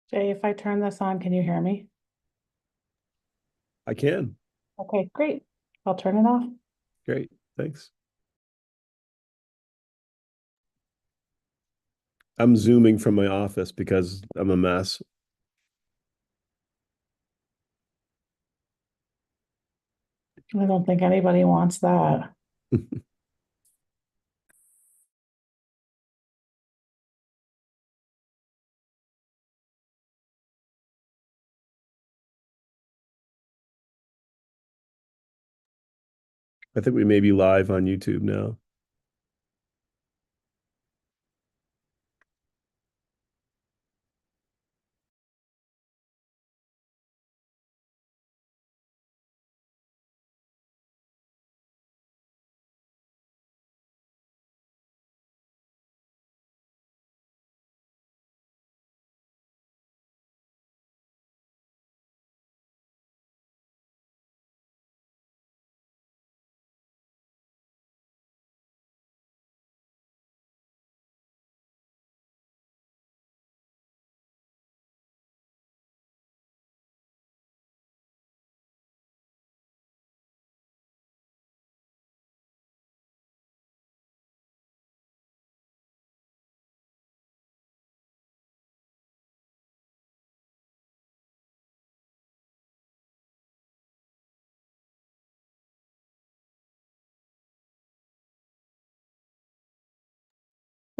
Jay, if I turn this on, can you hear me? I can. Okay, great. I'll turn it off. Great. Thanks. I'm zooming from my office because I'm a mess. I don't think anybody wants that. I think we may be live on YouTube now.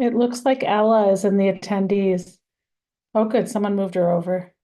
It looks like Ella is in the attendees. Oh, good. Someone moved her over.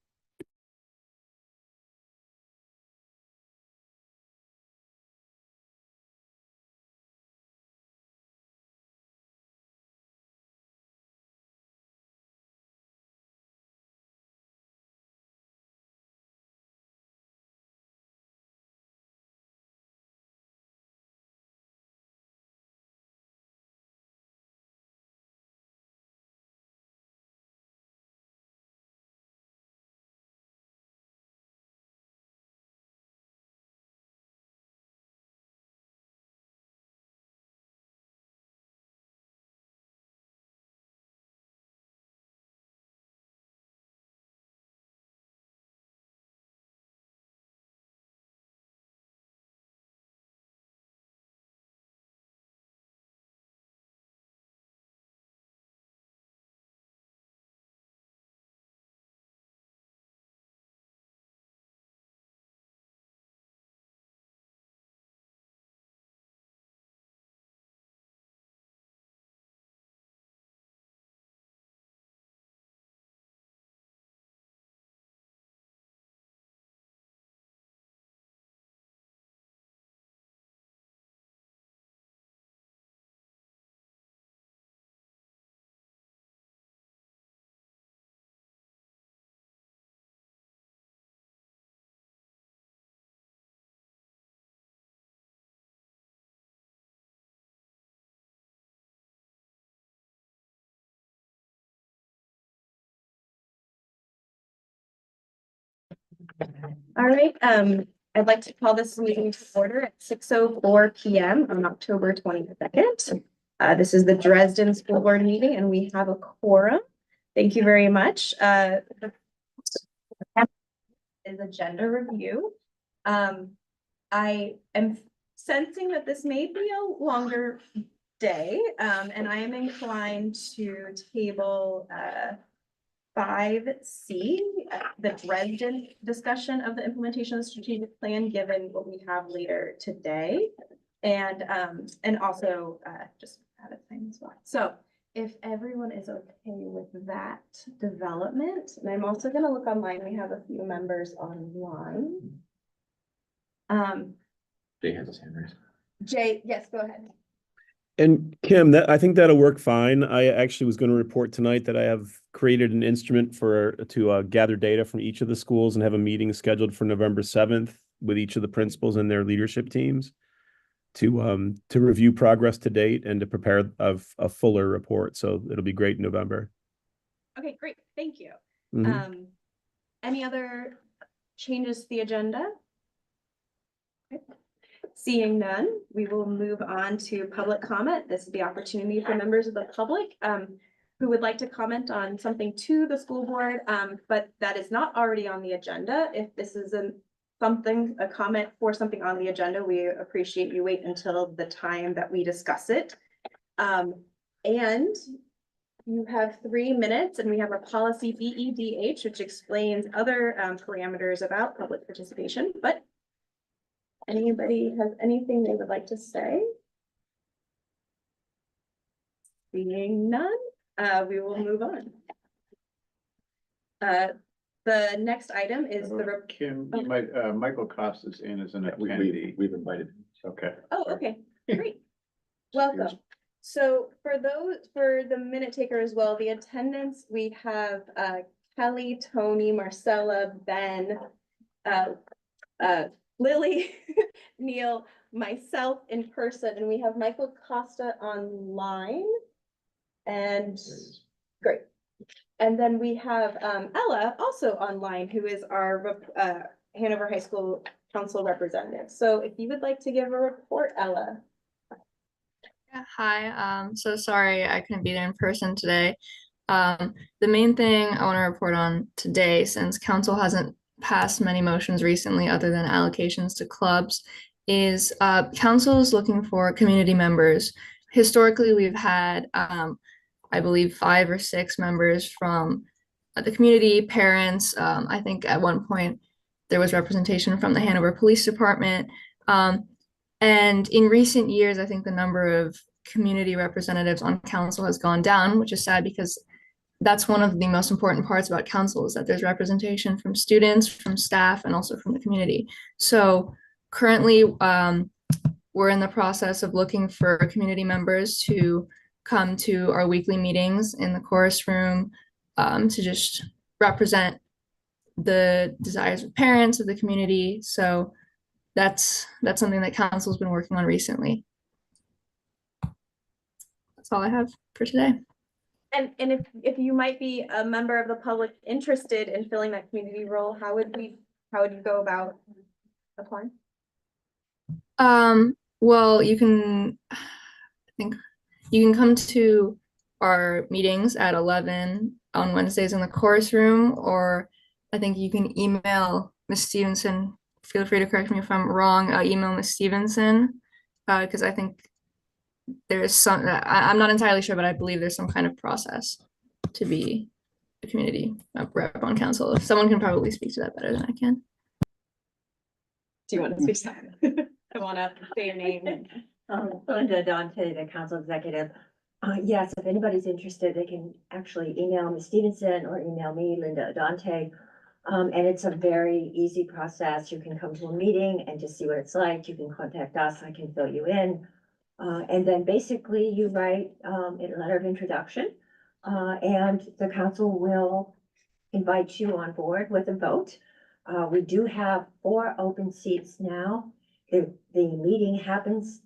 All right, I'd like to call this meeting to order at 6:04 p.m. on October 22nd. This is the Dresden School Board meeting and we have a quorum. Thank you very much. The is agenda review. I am sensing that this may be a longer day, and I am inclined to table 5C, the Dresden discussion of the implementation of the strategic plan, given what we have later today. And also just out of time as well. So if everyone is okay with that development, and I'm also going to look online, we have a few members online. Jay has his hand raised. Jay, yes, go ahead. And Kim, I think that'll work fine. I actually was going to report tonight that I have created an instrument to gather data from each of the schools and have a meeting scheduled for November 7th with each of the principals and their leadership teams to review progress to date and to prepare a fuller report. So it'll be great in November. Okay, great. Thank you. Mhm. Any other changes to the agenda? Okay. Seeing none, we will move on to public comment. This is the opportunity for members of the public who would like to comment on something to the school board, but that is not already on the agenda. If this is a comment for something on the agenda, we appreciate you wait until the time that we discuss it. And you have 3 minutes, and we have a policy BEDH, which explains other parameters about public participation, but anybody has anything they would like to say? Seeing none, we will move on. The next item is the. Kim, Oh. you might, Michael Costa's in as an attendee. We've invited him. Okay. Oh, okay, great. Welcome. So for the minute taker as well, the attendance, we have Kelly, Tony, Marcella, Ben, Lily, Neil, myself in person, and we have Michael Costa online. And great. And then we have Ella also online, who is our Hanover High School Council representative. So if you would like to give a report, Ella. Yeah, hi, so sorry I couldn't be there in person today. The main thing I want to report on today, since council hasn't passed many motions recently other than allocations to clubs, is council is looking for community members. Historically, we've had, I believe, 5 or 6 members from the community, parents. I think at one point there was representation from the Hanover Police Department. And in recent years, I think the number of community representatives on council has gone down, which is sad because that's one of the most important parts about council, is that there's representation from students, from staff, and also from the community. So currently, we're in the process of looking for community members to come to our weekly meetings in the chorus room, to just represent the desires of parents of the community. So that's something that council's been working on recently. That's all I have for today. And if you might be a member of the public interested in filling that community role, how would you go about applying? Well, I think you can come to our meetings at 11 on Wednesdays in the chorus room, or I think you can email Ms. Stevenson. Feel free to correct me if I'm wrong. Email Ms. Stevenson, because I think there's some, I'm not entirely sure, but I believe there's some kind of process to be a community rep on council. Someone can probably speak to that better than I can. Do you want to speak to that? I want to say your name. Linda Dante, the council executive. Yes, if anybody's interested, they can actually email Ms. Stevenson or email me, Linda Dante. And it's a very easy process. You can come to a meeting and just see what it's like. You can contact us. I can fill you in. And then basically you write a letter of introduction, and the council will invite you on board with a vote. We do have 4 open seats now. The meeting happens,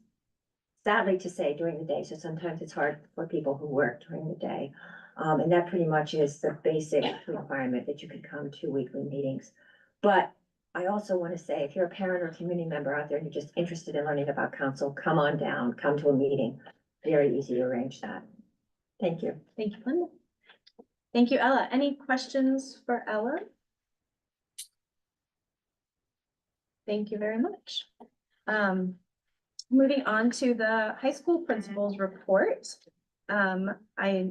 sadly to say, during the day. So sometimes it's hard for people who work during the day. And that pretty much is the basic requirement, that you can come to weekly meetings. But I also want to say, if you're a parent or community member out there and you're just interested in learning about council, come on down, come to a meeting. Very easy to arrange that. Thank you. Thank you, Linda. Thank you, Ella. Any questions for Ella? Thank you very much. Moving on to the high school principals report. I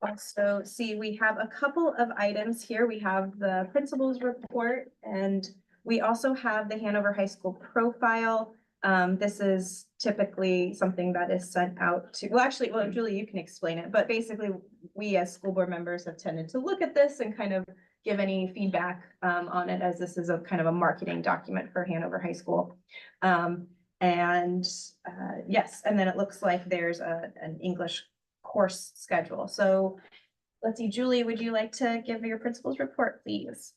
also see we have a couple of items here. We have the principals report, and we also have the Hanover High School profile. This is typically something that is sent out to, well, Julie, you can explain it, but basically we as school board members have tended to look at this and kind of give any feedback on it, as this is a kind of a marketing document for Hanover High School. Yes, and then it looks like there's an English course schedule. So let's see, Julie, would you like to give your principal's report, please?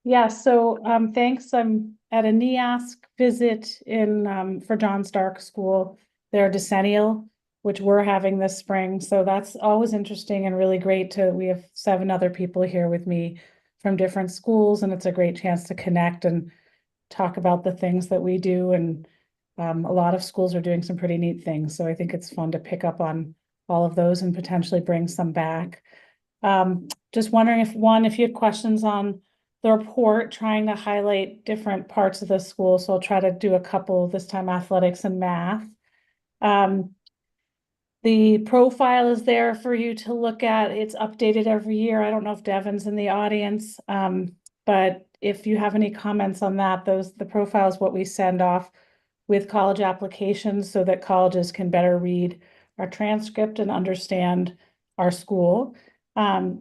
Yeah, so thanks. I'm at a NEASC visit in for John Stark School, their decennial, which we're having this spring. So that's always interesting and really great we have 7 other people here with me from different schools, and it's a great chance to connect and talk about the things that we do. And a lot of schools are doing some pretty neat things. So I think it's fun to pick up on all of those and potentially bring some back. Just wondering if you had questions on the report, trying to highlight different parts of the school. So I'll try to do a couple this time, athletics and math. The profile is there for you to look at. It's updated every year. I don't know if Devin's in the audience, but if you have any comments on that, the profile is what we send off with college applications so that colleges can better read our transcript and understand our school. And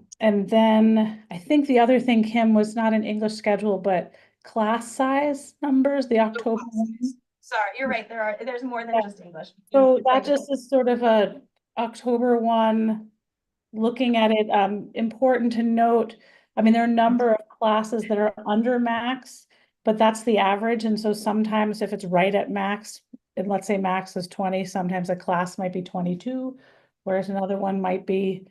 then I think the other thing, Kim, was not an English schedule, but class size numbers, the October. Sorry, you're right. There's more than Yeah. just English. So that just is sort of a October 1, looking at it, important to note. I mean, there are a number of classes that are under max, but that's the average. And so sometimes if it's right at max, and let's say max is 20, sometimes a class might be 22, whereas another one might be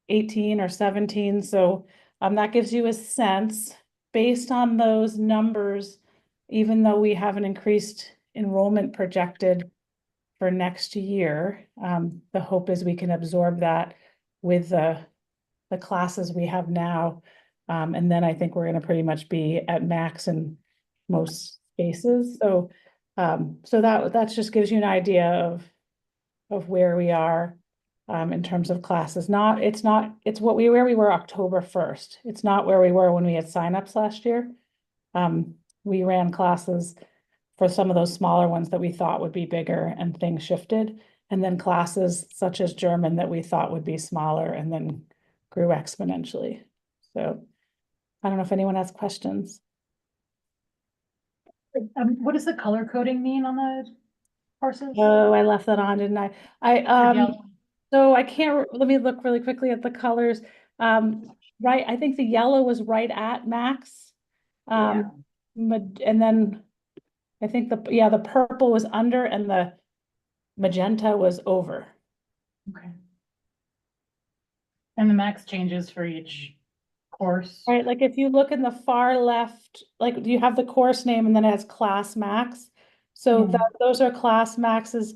18 or 17. So that gives you a sense based on those numbers, even though we have an increased enrollment projected for next year, the hope is we can absorb that with the classes we have now. And then I think we're going to pretty much be at max in most spaces. So that just gives you an idea of where we are in terms of classes. It's where we were October 1st. It's not where we were when we had signups last year. We ran classes for some of those smaller ones that we thought would be bigger and things shifted. And then classes such as German that we thought would be smaller and then grew exponentially. So I don't know if anyone has questions. What does the color coding mean on the courses? Oh, I left that on, didn't I? So I can't, let me look really quickly at the colors. Right, I think the yellow was right at max. And then I think the purple was under and the magenta was over. Okay. And the max changes for each course. Right, like if you look in the far left, like you have the course name and then it has class max. So those are class maxes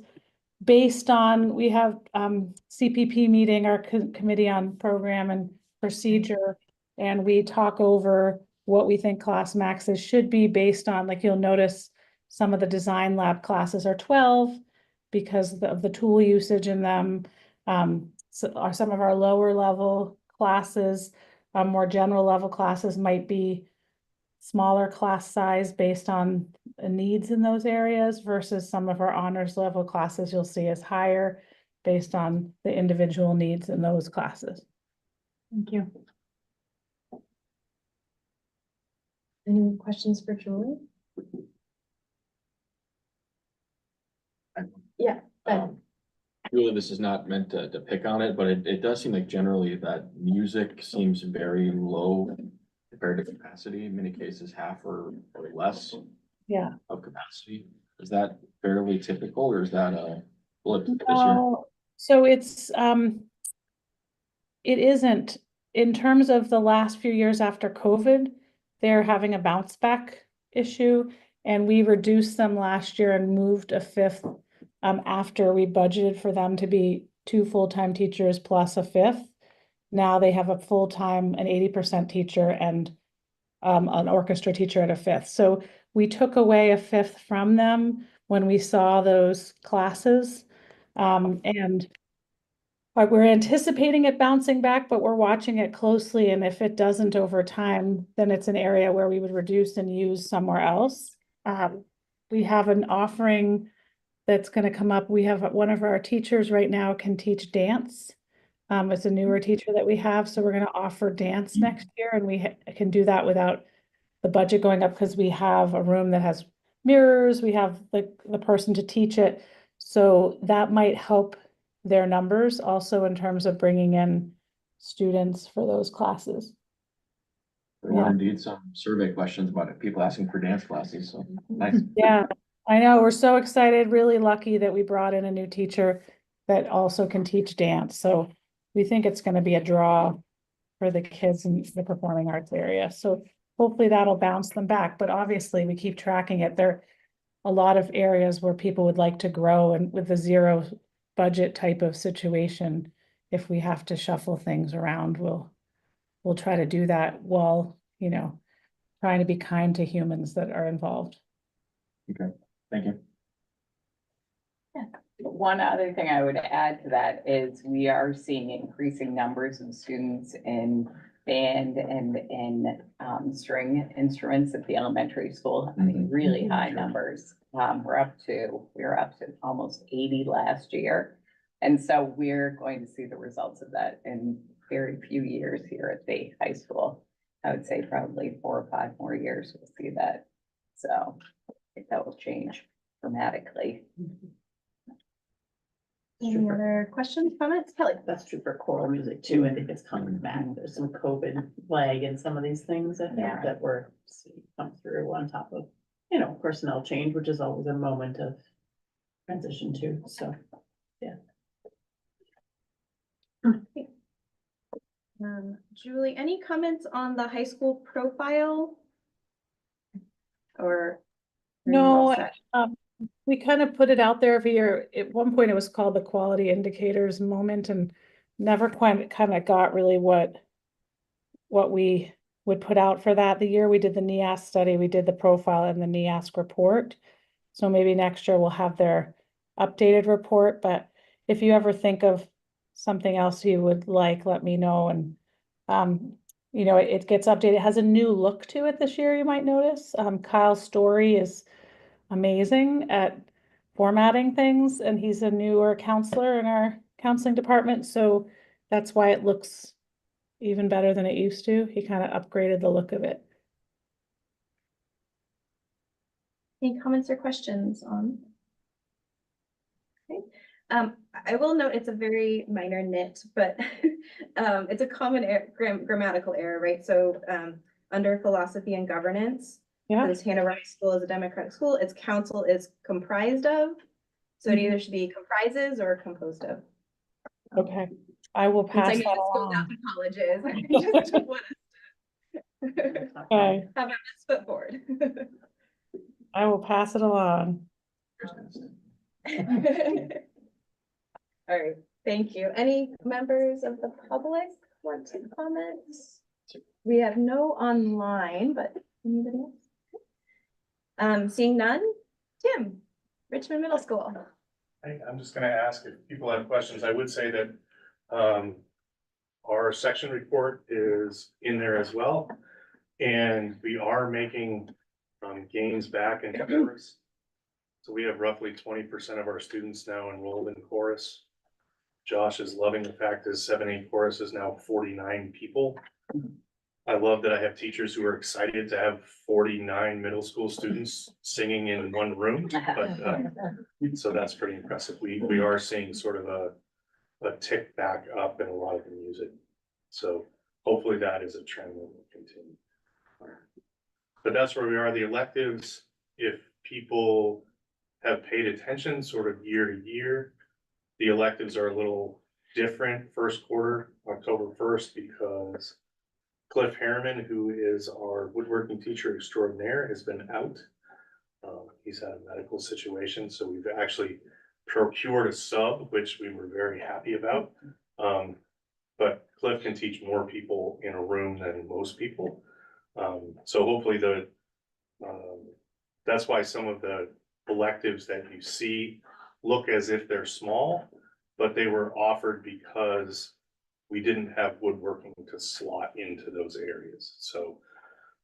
based on, we have CPP meeting, our committee on program and procedure, and we talk over what we think class maxes should be based on, like you'll notice some of the design lab classes are 12 because of the tool usage in them. So are some of our lower level classes, more general level classes might be smaller class size based on needs in those areas versus some of our honors level classes you'll see is higher based on the individual needs in those classes. Thank you. Any questions for Julie? Yeah. Julie, this is not meant to pick on it, but it does seem like generally that music seems very low compared to capacity, in many cases half or less of capacity. Is that fairly typical or is that a blip this year? So it's it isn't. In terms of the last few years after COVID, they're having a bounce back issue, and we reduced them last year and moved a fifth after we budgeted for them to be 2 full-time teachers plus a fifth. Now they have a full-time, an 80% teacher and an orchestra teacher at a fifth. So we took away a fifth from them when we saw those classes. And we're anticipating it bouncing back, but we're watching it closely. And if it doesn't over time, then it's an area where we would reduce and use somewhere else. We have an offering that's going to come up. We have one of our teachers right now can teach dance. It's a newer teacher that we have. So we're going to offer dance next year, and we can do that without the budget going up because we have a room that has mirrors. We have the person to teach it. So that might help their numbers also in terms of bringing in students for those classes. There were indeed some survey questions about it, people asking for dance classes, so nice. Yeah, I know. We're so excited, really lucky that we brought in a new teacher that also can teach dance. So we think it's going to be a draw for the kids in the performing arts area. So hopefully that'll bounce them back. But obviously we keep tracking it. There are a lot of areas where people would like to grow, and with the zero budget type of situation, if we have to shuffle things around, we'll try to do that while, you know, trying to be kind to humans that are involved. Thank you. One other thing I would add to that is we are seeing increasing numbers of students in band and in string instruments at the elementary school. I mean, really high numbers. We were up to almost 80 last year. And so we're going to see the results of that in very few years here at the high school. I would say probably 4 or 5 more years we'll see that. So I think that will change dramatically. Any other questions, comments? Kelly? That's true for choral music too. I think it's coming back. There's some COVID lag in some of these things, I think, Yeah. that we're seeing come through on top of, you know, personnel change, which is always a moment of transition too, so. Julie, any comments on the high school profile? Or? No, we kind of put it out there every year. At one point, it was called the quality indicators moment, and never quite kind of got really what we would put out for that. The year we did the NEASC study, we did the profile and the NEASC report. So maybe next year we'll have their updated report, but if you ever think of something else you would like, let me know. And you know, it gets updated. It has a new look to it this year, you might notice. Kyle Story is amazing at formatting things, and he's a newer counselor in our counseling department, so that's why it looks even better than it used to. He kind of upgraded the look of it. Any comments or questions on? Okay, I will note it's a very minor nit, but it's a common grammatical error, right? So under philosophy and governance, Yeah, because Hanover High School is a democratic school, its council is comprised of. So it either should be comprises or composed of. okay. I will Since pass I know that this goes out along. to colleges, I just want to Okay, have my best foot forward. I will pass it along. All right, thank you. Any members of the public want to comment? We have no online, but anybody else? Seeing none, Tim, Richmond Middle School. I'm just gonna ask if people have questions. I would say that our section report is in there as well. And we are making gains back in chorus. So we have roughly 20% of our students now enrolled in chorus. Josh is loving the fact that 7-8 chorus is now 49 people. I love that I have teachers who are excited to have 49 middle school students singing in one room, but so that's pretty impressive. We are seeing sort of a tick back up in a lot of the music. So hopefully that is a trend that will continue. But that's where we are. The electives, if people have paid attention sort of year to year, the electives are a little different first quarter, October 1st, because Cliff Harriman, who is our woodworking teacher extraordinaire, has been out. He's had a medical situation, so we've actually procured a sub, which we were very happy about. But Cliff can teach more people in a room than most people. So hopefully that's why some of the electives that you see look as if they're small, but they were offered because we didn't have woodworking to slot into those areas. So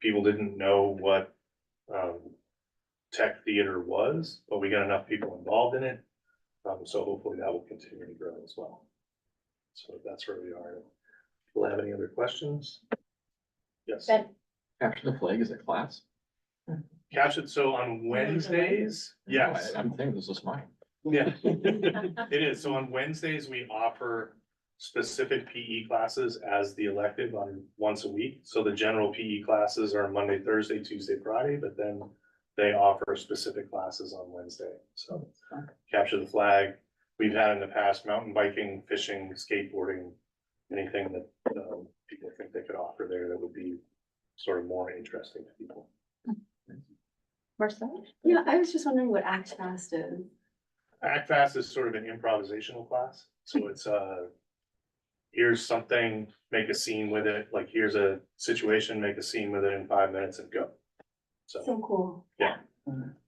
people didn't know what tech theater was, but we got enough people involved in it. So hopefully that will continue to grow as well. So that's where we are. People have any other questions? Yes. Ben. Capture the flag is a class? Captured, so on Wednesdays, yes. I'm thinking this is mine. Yeah, it is. So on Wednesdays, we offer specific PE classes as the elective on once a week. So the general PE classes are Monday, Thursday, Tuesday, Friday, but then they offer specific classes on Wednesday. So capture the flag. We've had in the past mountain biking, fishing, skateboarding, anything that people think they could offer there that would be sort of more interesting to people. Marcel? Yeah, I was just wondering what Act Fast is. Act Fast is sort of an improvisational class, so it's, here's something, make a scene with it, like, here's a situation, make a scene with it in 5 minutes and go. So, So cool. yeah.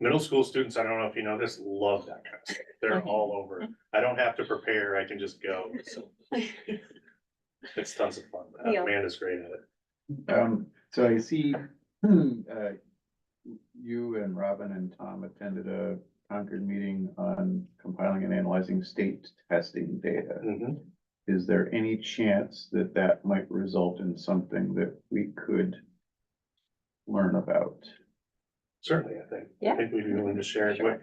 Middle school students, I don't know if you know this, love that kind of stuff. They're all over. I don't have to prepare, I can just go, so. It's tons of fun. Yeah. Amanda's great at it. So I see, you and Robin and Tom attended a Concord meeting on compiling and analyzing state testing data. Mhm. Is there any chance that that might result in something that we could learn about? Certainly, I think. Yeah. I think we'd be willing to share it. What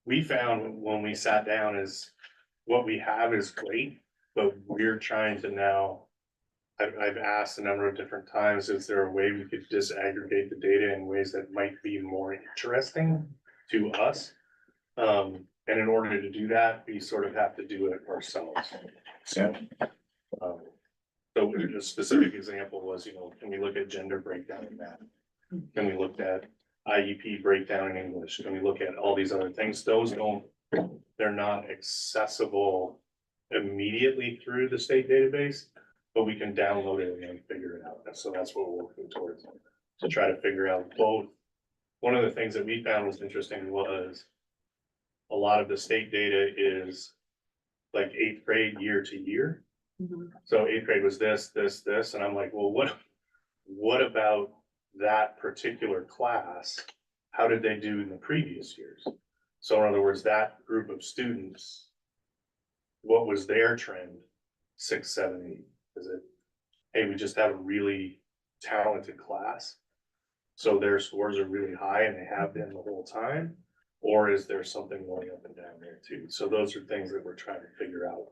we found when we sat down is what we have is great, but we're trying to now. I've asked a number of different times, is there a way we could disaggregate the data in ways that might be more interesting to us? And in order to do that, we sort of have to do it ourselves. So, so a specific example was, can we look at gender breakdown in math? Can we look at IEP breakdown in English? Can we look at all these other things? They're not accessible immediately through the state database, but we can download it and figure it out. And so that's what we're working towards, to try to figure out both. One of the things that we found was interesting was a lot of the state data is like 8th grade year to year. So 8th grade was this, and I'm like, well, what about that particular class? How did they do in the previous years? So in other words, that group of students, what was their trend 6, 7, 8? Is it, hey, we just have a really talented class, so their scores are really high and they have been the whole time? Or is there something going up and down there too? So those are things that we're trying to figure out.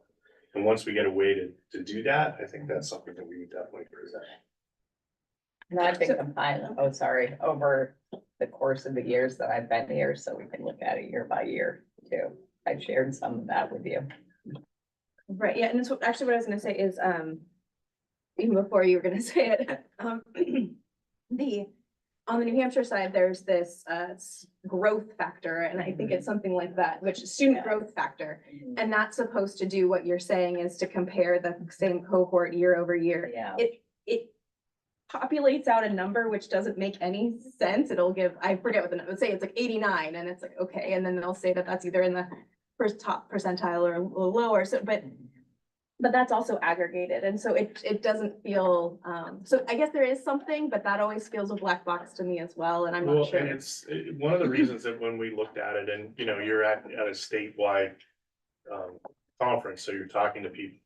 And once we get a way to do that, I think that's something that we would definitely present. And I've been compiling, over the course of the years that I've been here, so we can look at it year by year too. I've shared some of that with you. Right, yeah, and so actually what I was gonna say is, even before you were gonna say it, on the New Hampshire side, there's this, growth factor, and I think it's something like that, which is student growth factor. And that's supposed to do what you're saying, is to compare the same cohort year over year. Yeah. It populates out a number which doesn't make any sense. It'll give, I forget what let's say it's like 89, and it's like, okay, and then they'll say that that's either in the first top percentile or lower, so, but that's also aggregated, and so it doesn't feel, so I guess there is something, but that always feels a black box to me as well, and I'm not sure. And it's one of the reasons that when we looked at it, and you're at a statewide conference, so you're talking to people.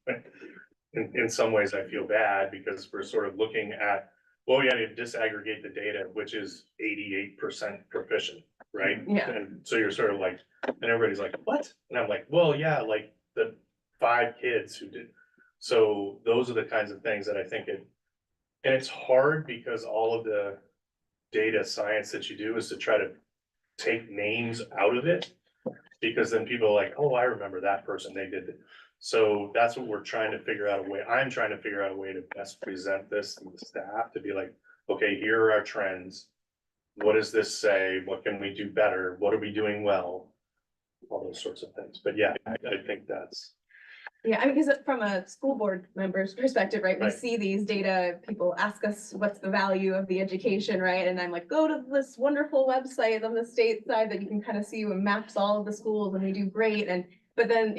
In some ways, I feel bad because we're sort of looking at, well, we had to disaggregate the data, which is 88% proficient, right? Yeah. And so you're sort of like, and everybody's like, what? And I'm like, well, yeah, like the 5 kids who did. So those are the kinds of things that I think and it's hard because all of the data science that you do is to try to take names out of it, because then people are like, oh, I remember that person, they did it. So that's what we're trying to figure out a way. I'm trying to figure out a way to best present this to the staff, to be like, okay, here are our trends. What does this say? What can we do better? What are we doing well? All those sorts of things. But yeah, I think that's. Yeah, I mean, because from a school board member's perspective, right, we Right. see these data, people ask us what's the value of the education, right? And I'm like, go to this wonderful website on the state side that you can kind of see what maps all of the schools and we do great. But then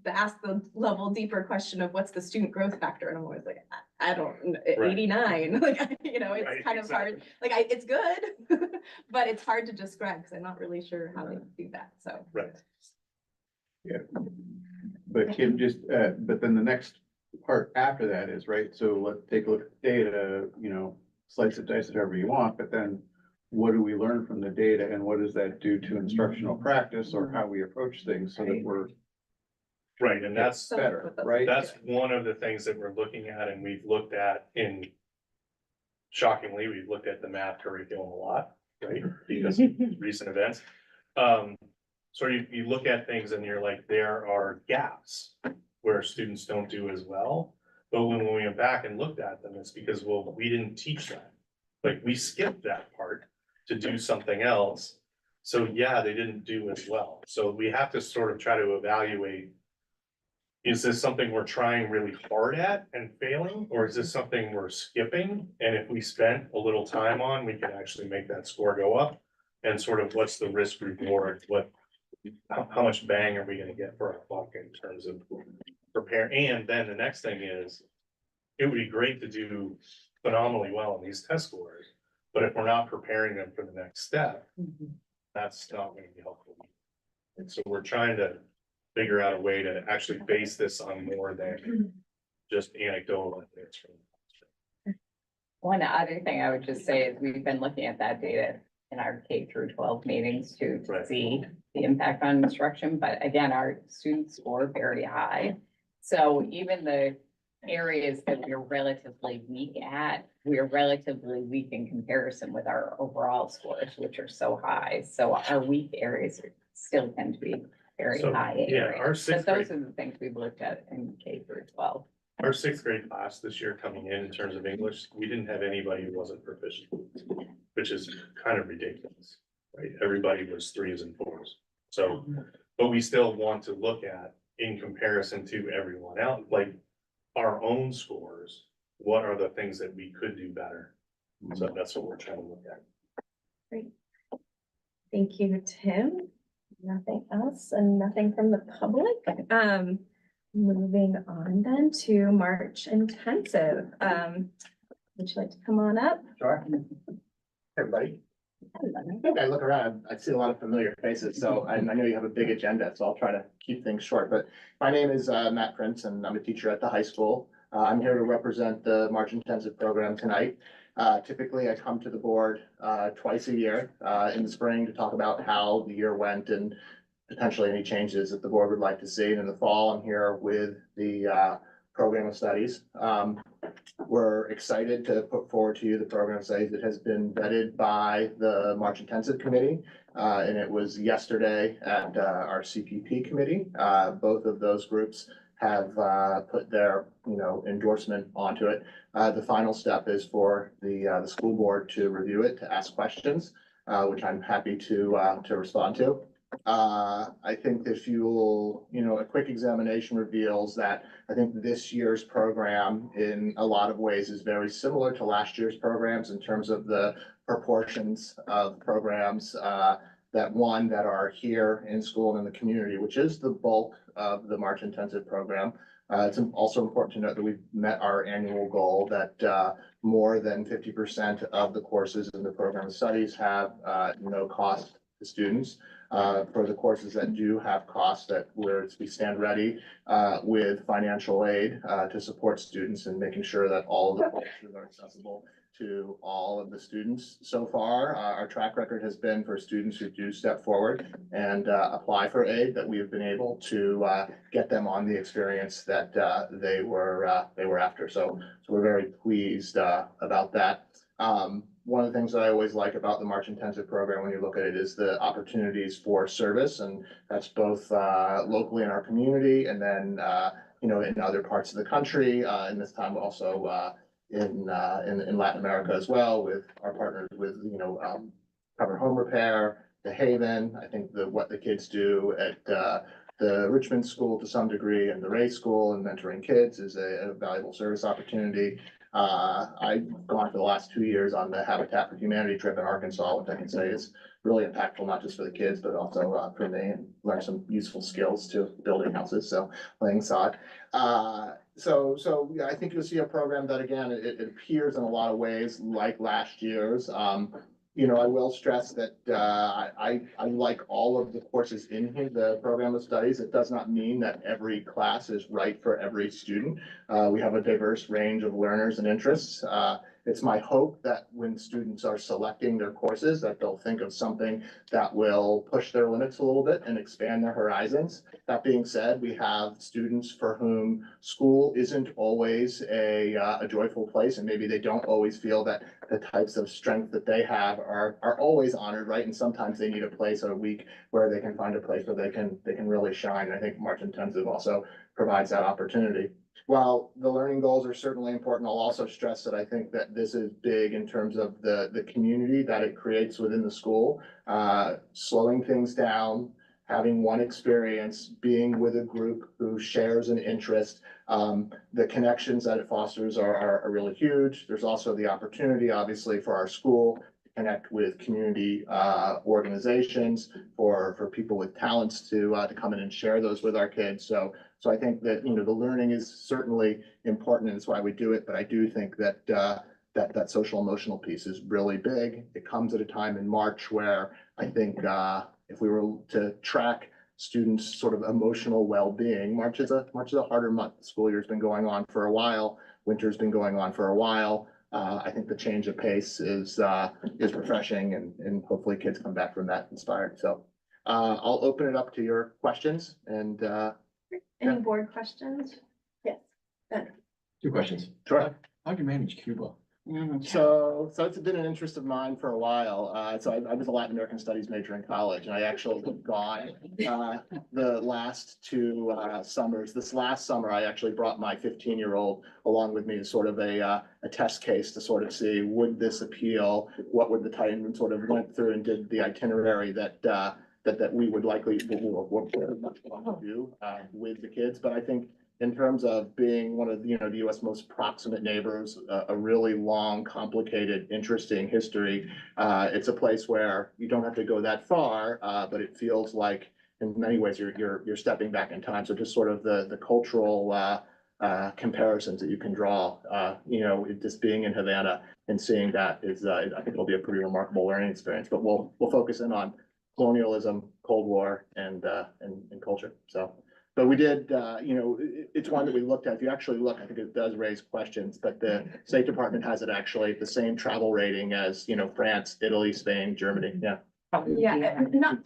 ask the level deeper question of what's the student growth factor, and I'm always like, I don't, Right. 89, like, it's Right, kind of hard, like, it's good, but it's hard to describe because I'm not really sure how they do that, so. Right. Yeah. But Kim, but then the next part after that is, right, so let's take a look at the data, slice it, dice it however you want, but then what do we learn from the data, and what does that do to instructional practice or how we approach things so that we're Right, and that's better, right? That's one of the things that we're looking at, and we've looked at shockingly, we've looked at the math curriculum a lot, right? Because of recent events. So you look at things and you're like, there are gaps where students don't do as well. But when we went back and looked at them, it's because, well, we didn't teach that. Like, we skipped that part to do something else. So yeah, they didn't do as well. So we have to sort of try to evaluate. Is this something we're trying really hard at and failing, or is this something we're skipping? And if we spent a little time on, we could actually make that score go up. And sort of what's the risk reward? How much bang are we gonna get for our buck in terms of prepare? And then the next thing is, it would be great to do phenomenally well in these test scores, but if we're not preparing them for the next step, that's not gonna be helpful. And so we're trying to figure out a way to actually base this on more than just anecdotal evidence. One other thing I would just say is we've been looking at that data in our K through 12 meetings to Right. see the impact on instruction, but again, our students score very high. So even the areas that we're relatively weak at, we're relatively weak in comparison with our overall scores, which are so high. So our weak areas still tend to be very So, high yeah, areas. our But sixth those grade, are the things we've looked at in K through 12. our sixth grade class this year coming in terms of English, we didn't have anybody who wasn't proficient, which is kind of ridiculous, right? Everybody was 3s and 4s. So, but we still want to look at in comparison to everyone else, like our own scores, what are the things that we could do better? So that's what we're trying to look at. Thank you, Tim. Nothing else and nothing from the public. Moving on then to March intensive. Would you like to come on up? Sure. Hey, everybody. I think I look around, I see a lot of familiar faces, so I know you have a big agenda, so I'll try to keep things short. But my name is Matt Prince, and I'm a teacher at the high school. I'm here to represent the March Intensive program tonight. Typically, I come to the board twice a year in the spring to talk about how the year went and potentially any changes that the board would like to see. And in the fall, I'm here with the program of studies. We're excited to put forward to you the program of studies that has been vetted by the March Intensive Committee. And it was yesterday at our CPP committee. Both of those groups have put their endorsement onto it. The final step is for the school board to review it, to ask questions, which I'm happy to respond to. I think if you'll, a quick examination reveals that I think this year's program in a lot of ways is very similar to last year's programs in terms of the proportions of programs that are here in school and in the community, which is the bulk of the March Intensive program. It's also important to note that we've met our annual goal that more than 50% of the courses in the program of studies have no cost to students. For the courses that do have costs, we stand ready with financial aid to support students and making sure that all of the courses are accessible to all of the students. So far, our track record has been for students who do step forward and apply for aid, that we have been able to get them on the experience that they were after. So we're very pleased about that. One of the things that I always like about the March Intensive program when you look at it is the opportunities for service, and that's both locally in our community and then in other parts of the country, and this time also in Latin America as well, with our partners with Cover Home Repair, The Haven. I think what the kids do at the Richmond School to some degree and the Ray School and mentoring kids is a valuable service opportunity. I've gone for the last 2 years on the Habitat for Humanity trip in Arkansas, which I can say is really impactful, not just for the kids, but also for me, and learn some useful skills to building houses, so laying sod. So yeah, I think you'll see a program that, again, it appears in a lot of ways like last year's. I will stress that I like all of the courses in here, the program of studies. It does not mean that every class is right for every student. We have a diverse range of learners and interests. It's my hope that when students are selecting their courses, that they'll think of something that will push their limits a little bit and expand their horizons. That being said, we have students for whom school isn't always a joyful place, and maybe they don't always feel that the types of strength that they have are always honored, right? And sometimes they need a place or a week where they can find a place where they can really shine. And I think March Intensive also provides that opportunity. while the learning goals are certainly important, I'll also stress that I think that this is big in terms of the community that it creates within the school. Slowing things down, having one experience, being with a group who shares an interest. The connections that it fosters are really huge. There's also the opportunity, obviously, for our school to connect with community organizations, for people with talents to come in and share those with our kids. So I think that, the learning is certainly important, and it's why we do it. But I do think that that social emotional piece is really big. It comes at a time in March where I think if we were to track students' sort of emotional well-being, March is a harder month. The school year's been going on for a while. Winter's been going on for a while. I think the change of pace is refreshing, and hopefully kids come back from that inspired. So I'll open it up to your questions and Any board questions? Yes. Two questions. Sure. How'd you manage Cuba? So it's been an interest of mine for a while. So I was a Latin American studies major in college, and I actually have gone the last two summers. This last summer, I actually brought my 15-year-old along with me as sort of a test case to sort of see, would this appeal? What would the Titan sort of went through and did the itinerary that we would likely do with the kids. But I think in terms of being one of the U.S. most proximate neighbors, a really long, complicated, interesting history. It's a place where you don't have to go that far, but it feels like in many ways you're stepping back in time. So just sort of the cultural comparisons that you can draw, just being in Havana and seeing that is, I think it'll be a pretty remarkable learning experience. But we'll focus in on colonialism, Cold War, and culture. So. But we did, it's one that we looked at. If you actually look, I think it does raise questions, but the State Department has it actually the same travel rating as, France, Italy, Spain, Germany. Yeah. Yeah,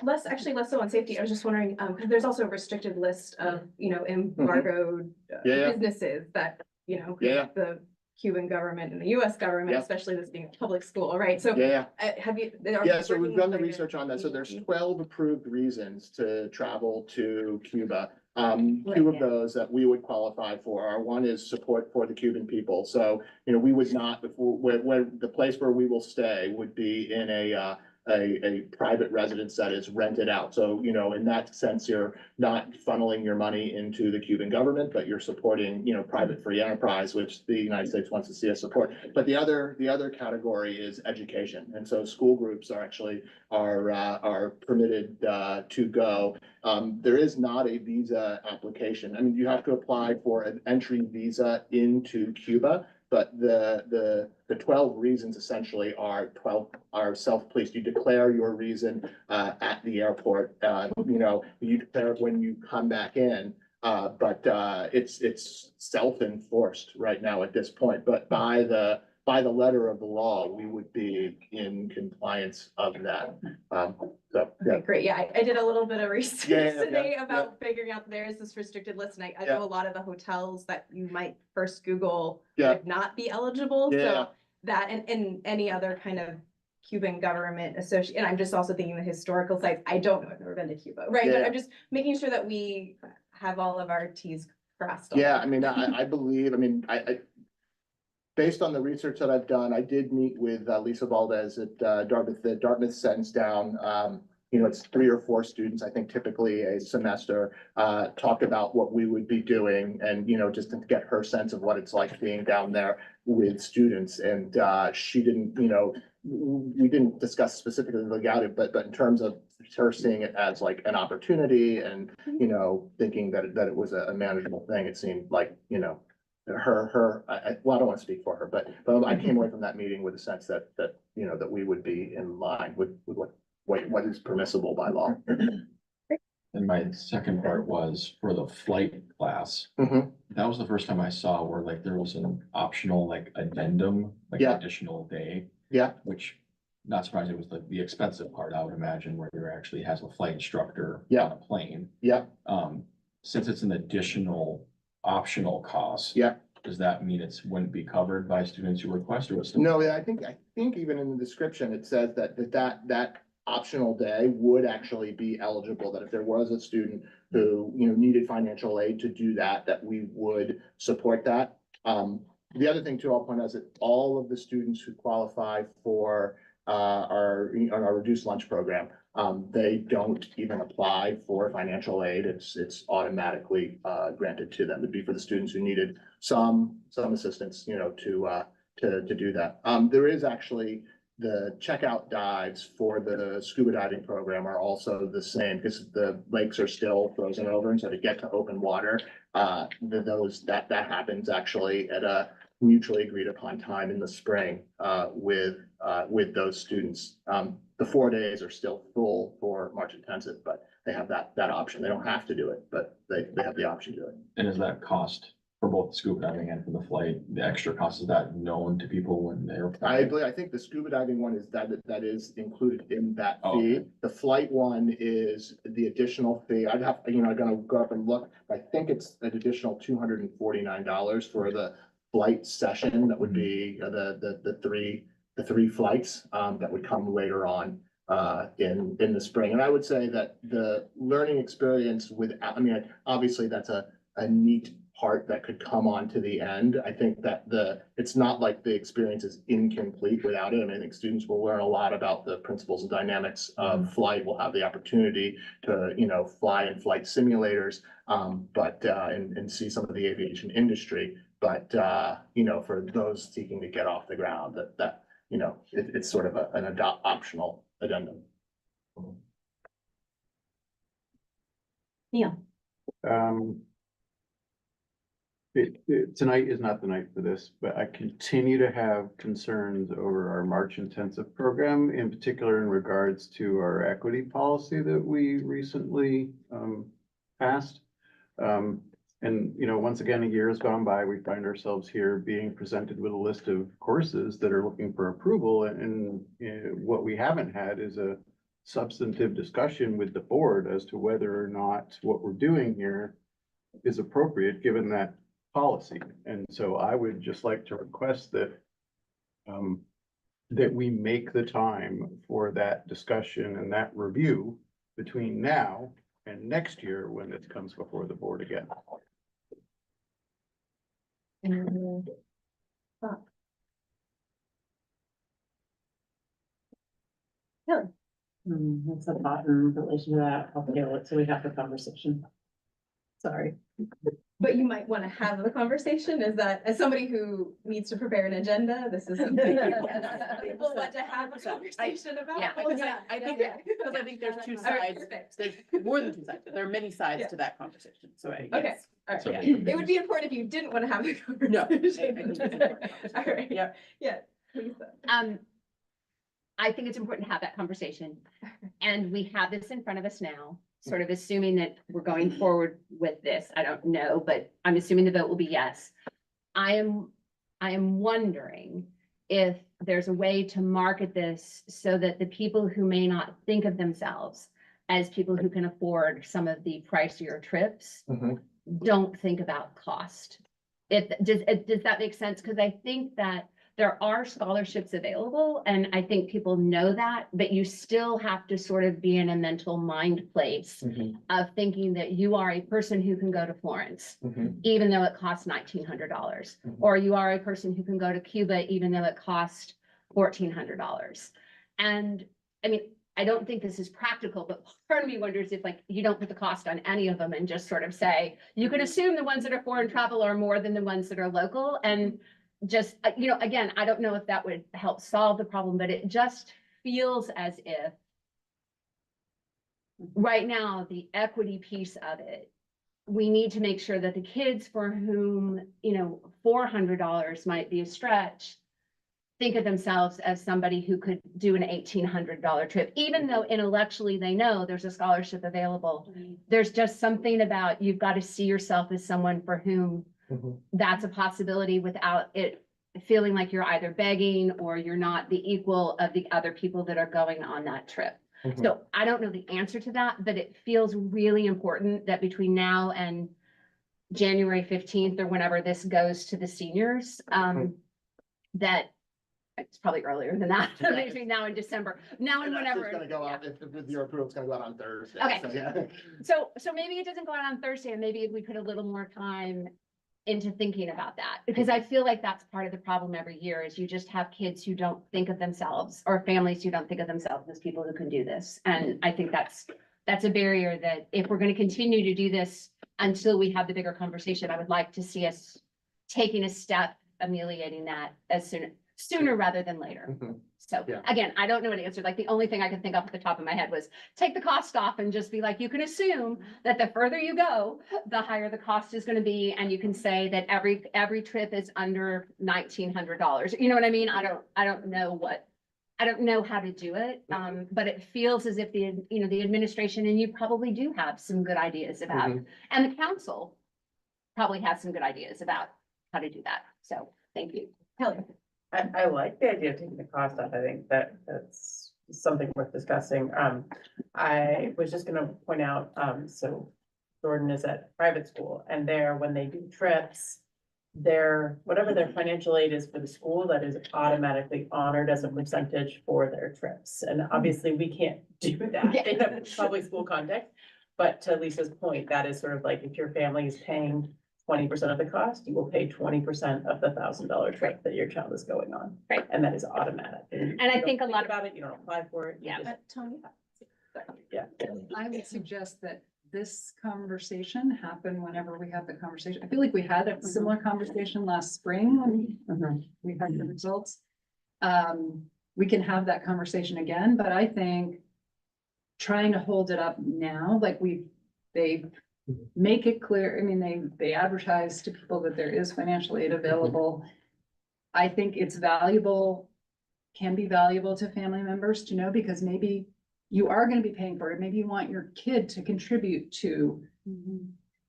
less so on safety. I was just wondering, because there's also a restricted list of, embargoed businesses that, the Cuban government and the US government, especially this being a public school, right? So have you? So we've done the research on that. So there's 12 approved reasons to travel to Cuba. Two of those that we would qualify for are, one is support for the Cuban people. So, we would not, where the place where we will stay would be in a private residence that is rented out. So, in that sense, you're not funneling your money into the Cuban government, but you're supporting, private free enterprise, which the United States wants to see us support. But the other category is education. And so school groups are actually are permitted to go. There is not a visa application. I mean, you have to apply for an entry visa into Cuba. But the 12 reasons essentially are self-policed. You declare your reason at the airport. You declare it when you come back in. But it's self-enforced right now at this point. But by the letter of the law, we would be in compliance of that. Okay, great. Yeah, I did a little bit of research today about figuring out there is this restricted list, and I know a lot of the hotels that you might first Google would not be eligible. So that and any other kind of Cuban government associate, and I'm just also thinking the historical sites. I don't know, I've never been to Cuba, right? But I'm just making sure that we have all of our T's crossed. Yeah, I mean, I believe, I based on the research that I've done, I did meet with Lisa Valdez at Dartmouth. The Dartmouth sends down, it's 3 or 4 students, I think typically a semester, talk about what we would be doing and, just to get her sense of what it's like being down there with students. And she didn't, we didn't discuss specifically the legality, but in terms of her seeing it as like an opportunity and, thinking that it was a manageable thing, it seemed like, well, I don't want to speak for her, but I came away from that meeting with a sense that that we would be in line with what is permissible by law. And my second part was for the flight class. That was the first time I saw where like there was an optional like addendum, like an additional day. Which, not surprising, it was the expensive part, I would imagine, where there actually has a flight instructor on a plane. Since it's an additional optional cost. Does that mean it wouldn't be covered by students who request or? No, I think even in the description, it says that optional day would actually be eligible, that if there was a student who, needed financial aid to do that, that we would support that. The other thing too, I'll point out is that all of the students who qualify for our reduced lunch program, they don't even apply for financial aid. It's automatically granted to them. It'd be for the students who needed some assistance, to do that. There is actually the checkout dives for the scuba diving program are also the same because the lakes are still frozen over, and so to get to open water, that happens actually at a mutually agreed upon time in the spring with those students. The 4 days are still full for March intensive, but they have that option. They don't have to do it, but they have the option to do it. And is that cost for both scuba diving and for the flight, the extra cost, is that known to people when they're? I think the scuba diving one is that is included in that Oh, fee. okay. The flight one is the additional fee. I'm gonna go up and look. I think it's an additional $249 for the flight session. That would be the three flights that would come later on in the spring. And I would say that the learning experience obviously that's a neat part that could come on to the end. I think that it's not like the experience is incomplete without it. I think students will learn a lot about the principles and dynamics of flight. We'll have the opportunity to, fly in flight simulators, and see some of the aviation industry. But, for those seeking to get off the ground, it's sort of an optional addendum. Yeah. Tonight is not the night for this, but I continue to have concerns over our March intensive program, in particular in regards to our equity policy that we recently passed. Once again, a year has gone by, we find ourselves here being presented with a list of courses that are looking for approval, and what we haven't had is a substantive discussion with the board as to whether or not what we're doing here is appropriate, given that policy. And so I would just like to request that that we make the time for that discussion and that review between now and next year when it comes before the board again. That's a thought in relation to that. I'll table it so we have the conversation. Sorry. But you might want to have the conversation, is that, as somebody who needs to prepare an agenda, this is something people want to have a conversation about. Yeah, because I think there's two sides. There's more than two sides. There are many sides to that conversation, so Okay, yes. all right, So- yeah. It would be important if you didn't want to have the No, I conversation. think it's important. All right, Yeah. yeah, Lisa. I think it's important to have that conversation. And we have this in front of us now, sort of assuming that we're going forward with this. I don't know, but I'm assuming the vote will be yes. I am wondering if there's a way to market this so that the people who may not think of themselves as people who can afford some of the pricier trips don't think about cost. Does that make sense? Because I think that there are scholarships available, and I think people know that, but you still have to sort of be in a mental mind place of thinking that you are a person who can go to Florence, even though it costs $1,900, or you are a person who can go to Cuba, even though it costs $1,400. And I mean, I don't think this is practical, but part of me wonders if you don't put the cost on any of them and just sort of say, you can assume the ones that are foreign travel are more than the ones that are local. And just, again, I don't know if that would help solve the problem, but it just feels as if right now, the equity piece of it, we need to make sure that the kids for whom, $400 might be a stretch, think of themselves as somebody who could do an $1,800 trip, even though intellectually they know there's a scholarship available. There's just something about, you've got to see yourself as someone for whom that's a possibility without it feeling like you're either begging or you're not the equal of the other people that are going on that trip. So I don't know the answer to that, but it feels really important that between now and January 15th or whenever this goes to the seniors, that it's probably earlier than that, between now and December, now and whenever. It's gonna go out, if with your approval, it's gonna go out on Thursday. Okay. So, yeah. So maybe it doesn't go out on Thursday, and maybe if we put a little more time into thinking about that, because I feel like that's part of the problem every year is you just have kids who don't think of themselves, or families who don't think of themselves as people who can do this. And I think that's a barrier that if we're going to continue to do this until we have the bigger conversation, I would like to see us taking a step ameliorating that as sooner rather than later. Mhm. So Yeah. again, I don't know an answer. Like the only thing I could think of at the top of my head was take the cost off and just be like, you can assume that the further you go, the higher the cost is going to be. And you can say that every trip is under $1,900. You know what I mean? I don't know how to do it. But it feels as if the administration, and you probably do have some good ideas about, and the council probably has some good ideas about how to do that. So thank you. Kelly. I like the idea of taking the cost off. I think that's something worth discussing. I was just gonna point out, so Jordan is at private school, and there, when they do trips, whatever their financial aid is for the school, that is automatically honored as a percentage for their trips. And obviously, we can't do that in a public school context. But to Lisa's point, that is sort of like, if your family is paying 20% of the cost, you will pay 20% of the $1,000 trip that your child is going on. Right. And that is automatic. And I think a lot about it, you don't apply for it. you Yeah, just- but Tony. Yeah. I would suggest that this conversation happen whenever we have the conversation. I feel like we had a similar conversation last spring when we had the results. We can have that conversation again, but I think trying to hold it up now, like they make it clear, I mean, they advertise to people that there is financial aid available. I think it's valuable, can be valuable to family members to know, because maybe you are going to be paying for it. Maybe you want your kid to contribute to,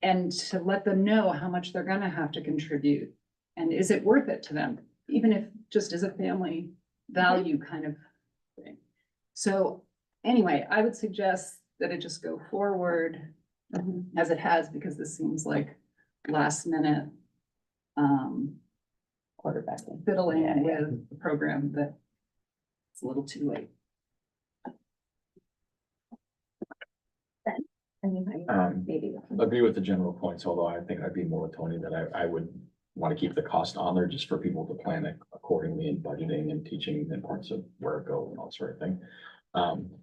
and to let them know how much they're going to have to contribute. And is it worth it to them, even if just as a family value kind of thing. So anyway, I would suggest that it just go forward as it has, because this seems like last minute Quarterbacking. fiddling Yeah, yeah. with the program that it's a little too late. Maybe. Agree with the general points, although I think I'd be more with Tony that I would want to keep the cost on there just for people to plan it accordingly in budgeting and teaching and parts of where it goes and all sort of thing.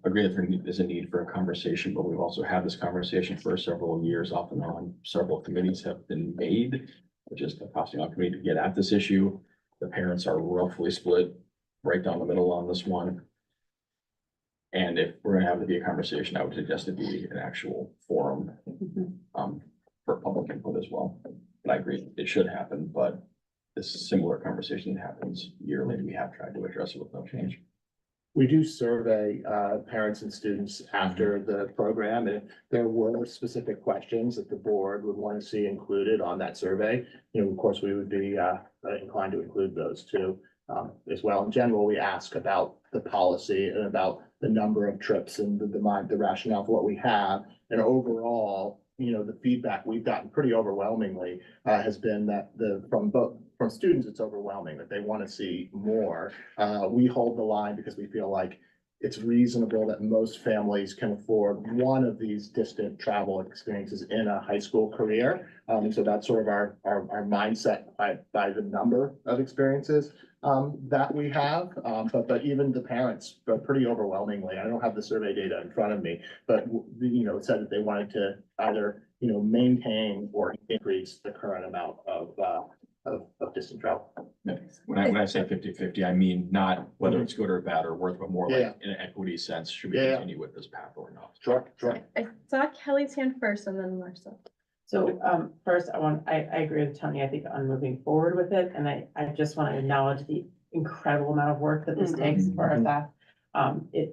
Agree that there is a need for a conversation, but we've also had this conversation for several years off and on. Several committees have been made, which is the costing on committee to get at this issue. The parents are roughly split right down the middle on this one. And if we're gonna have to be a conversation, I would suggest it be an actual forum for public input as well. But I agree, it should happen, but this similar conversation happens yearly. We have tried to address it with no change. We do survey parents and students after the program, and if there were specific questions that the board would want to see included on that survey, of course, we would be inclined to include those too as well. In general, we ask about the policy and about the number of trips and the rationale for what we have. And overall, the feedback we've gotten pretty overwhelmingly has been that from students, it's overwhelming that they want to see more. We hold the line because we feel like it's reasonable that most families can afford one of these distant travel experiences in a high school career. So that's sort of our mindset by the number of experiences that we have. But even the parents, but pretty overwhelmingly, I don't have the survey data in front of me, but said that they wanted to either maintain or increase the current amount of distant travel. When I say 50-50, I mean not whether it's good or bad or worth, but more Yeah. like in an equity sense, should we Yeah. continue with this path or not? Sure. I saw Kelly's hand first and then Marcia. So, first, I agree with Tony, I think on moving forward with it, and I just want to acknowledge the incredible amount of work that this takes for our staff.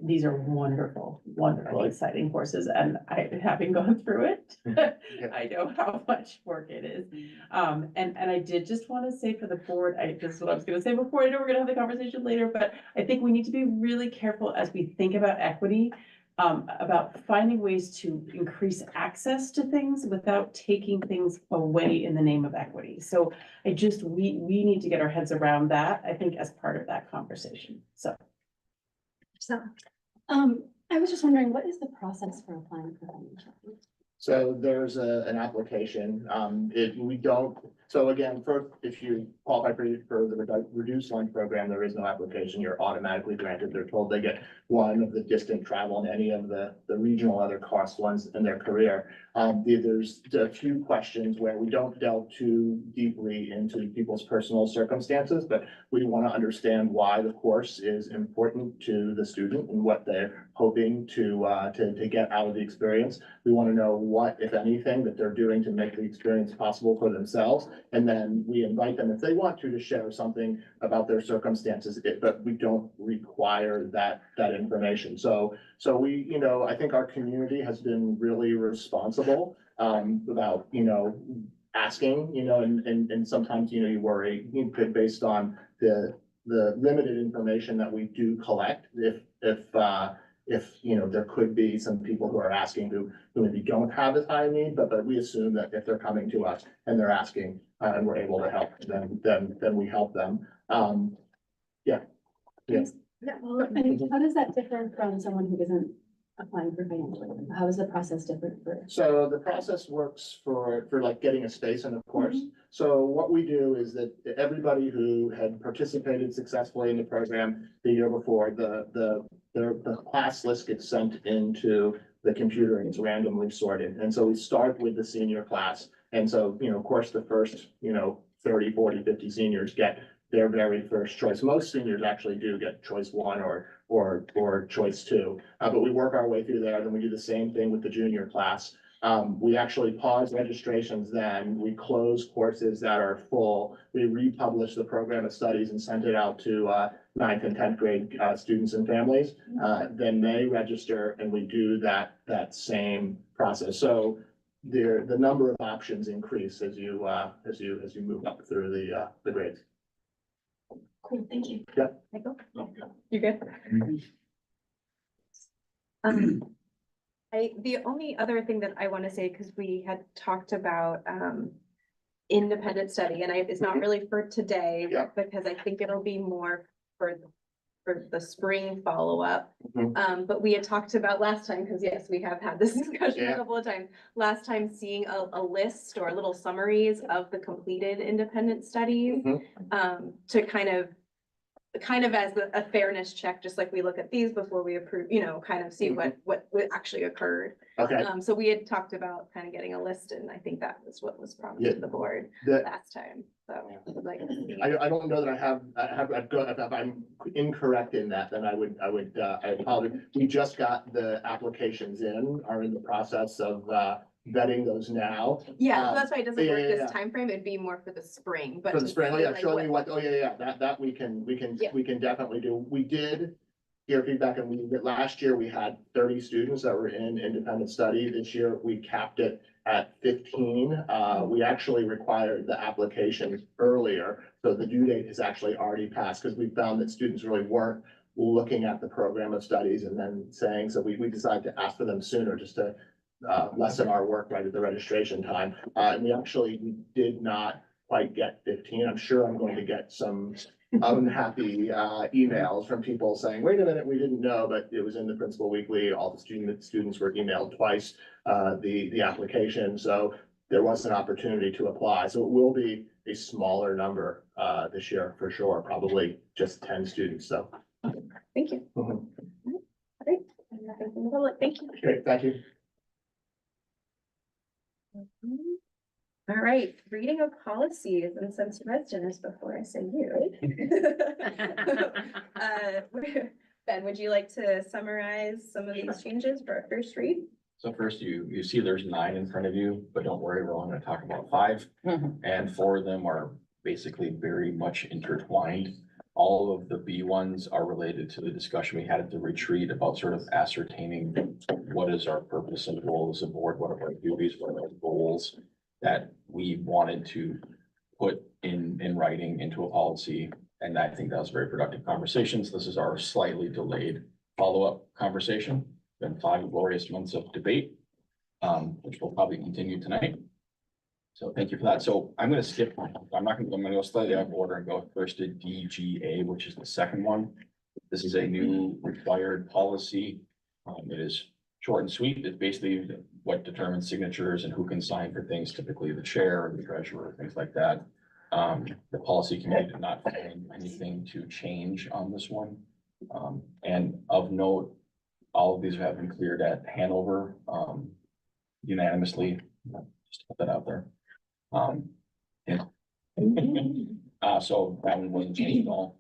These are wonderful, exciting courses, and having gone through it, I know how much work it is. And I did just want to say for the board, this is what I was gonna say before, I know we're gonna have the conversation later, but I think we need to be really careful as we think about equity. about finding ways to increase access to things without taking things away in the name of equity. So we need to get our heads around that, I think, as part of that conversation, so. I was just wondering, what is the process for applying for financial aid? So there's an application, so again, if you qualify for the reduced lunch program, there is no application, you're automatically granted. They're told they get one of the distant travel and any of the regional other cost ones in their career. There's a few questions where we don't delve too deeply into people's personal circumstances, but we want to understand why the course is important to the student and what they're hoping to get out of the experience. We want to know what, if anything, that they're doing to make the experience possible for themselves. And then we invite them, if they want to share something about their circumstances, but we don't require that information. So we, I think our community has been really responsible about, asking, and sometimes, you worry based on the limited information that we do collect, if there could be some people who are asking who maybe don't have this high need, but we assume that if they're coming to us and they're asking and we're able to help them, then we help them. Yeah. Well, and how does that differ from someone who isn't applying for financial aid? How is the process different for? So the process works for like getting a space in the course. So what we do is that everybody who had participated successfully in the program the year before, the class list gets sent into the computer and it's randomly sorted. And so we start with the senior class. And so, of course, the first, 30, 40, 50 seniors get their very first choice. Most seniors actually do get choice one or choice two, but we work our way through there. Then we do the same thing with the junior class. We actually pause registrations, then we close courses that are full. We republish the program of studies and send it out to 9th and 10th grade students and families. Then they register and we do that same process. So the number of options increase as you move up through the grades. Cool, thank you. Yeah. Michael? You good? The only other thing that I want to say, because we had talked about independent study, and it's not really for today, Yeah. because I think it'll be more for the spring follow-up. Mhm. But we had talked about last time, because yes, we have had this discussion a Yeah. couple of times. Last time, seeing a list or little summaries of the completed independent studies, to kind of as a fairness check, just like we look at these before we approve, kind of see what actually occurred. Okay. So we had talked about kind of getting a list, and I think that was what was promised to the board last time, so. Like, I don't know that if I'm incorrect in that, then I apologize. We just got the applications are in the process of vetting those now. Yeah, so that's why it doesn't work yeah. this timeframe. It'd be more for the spring, but. For the spring, yeah, like showing you that we can definitely do. We did hear feedback, and last year we had 30 students that were in independent study. This year we capped it at 15. We actually required the application earlier, so the due date has actually already passed, because we found that students really weren't looking at the program of studies and then saying, so we decided to ask for them sooner, just to lessen our work right at the registration time. And we did not quite get 15. I'm sure I'm going to get some unhappy emails from people saying, wait a minute, we didn't know, but it was in the principal weekly. All the students were emailed twice the application. So there was an opportunity to apply. So it will be a smaller number this year for sure, probably just 10 students. So Thank you. Mhm. Great. Thank you. Great, thank you. All right, reading of policies, and since Dresden is before I say you. Ben, would you like to summarize some of these changes for our first read? So first, you see there's 9 in front of you, but don't worry, we're only going to talk about 5. And 4 of them are basically very much intertwined. All of the B ones are related to the discussion we had at the retreat about sort of ascertaining what is our purpose and role as a board, what are our duties, what are our goals that we wanted to put in writing into a policy. And I think that was very productive conversations. This is our slightly delayed follow-up conversation. been 5 glorious months of debate, which will probably continue tonight. So thank you for that. So I'm gonna skip, I'm gonna go slightly out of order and go first to DGA, which is the second one. This is a new required policy. It is short and sweet. It's basically what determines signatures and who can sign for things, typically the chair or the treasurer, things like that. The policy committee did not find anything to change on this one. And of note, all of these have been cleared at Hanover, unanimously, just to put that out there. And so that one wasn't changed at all.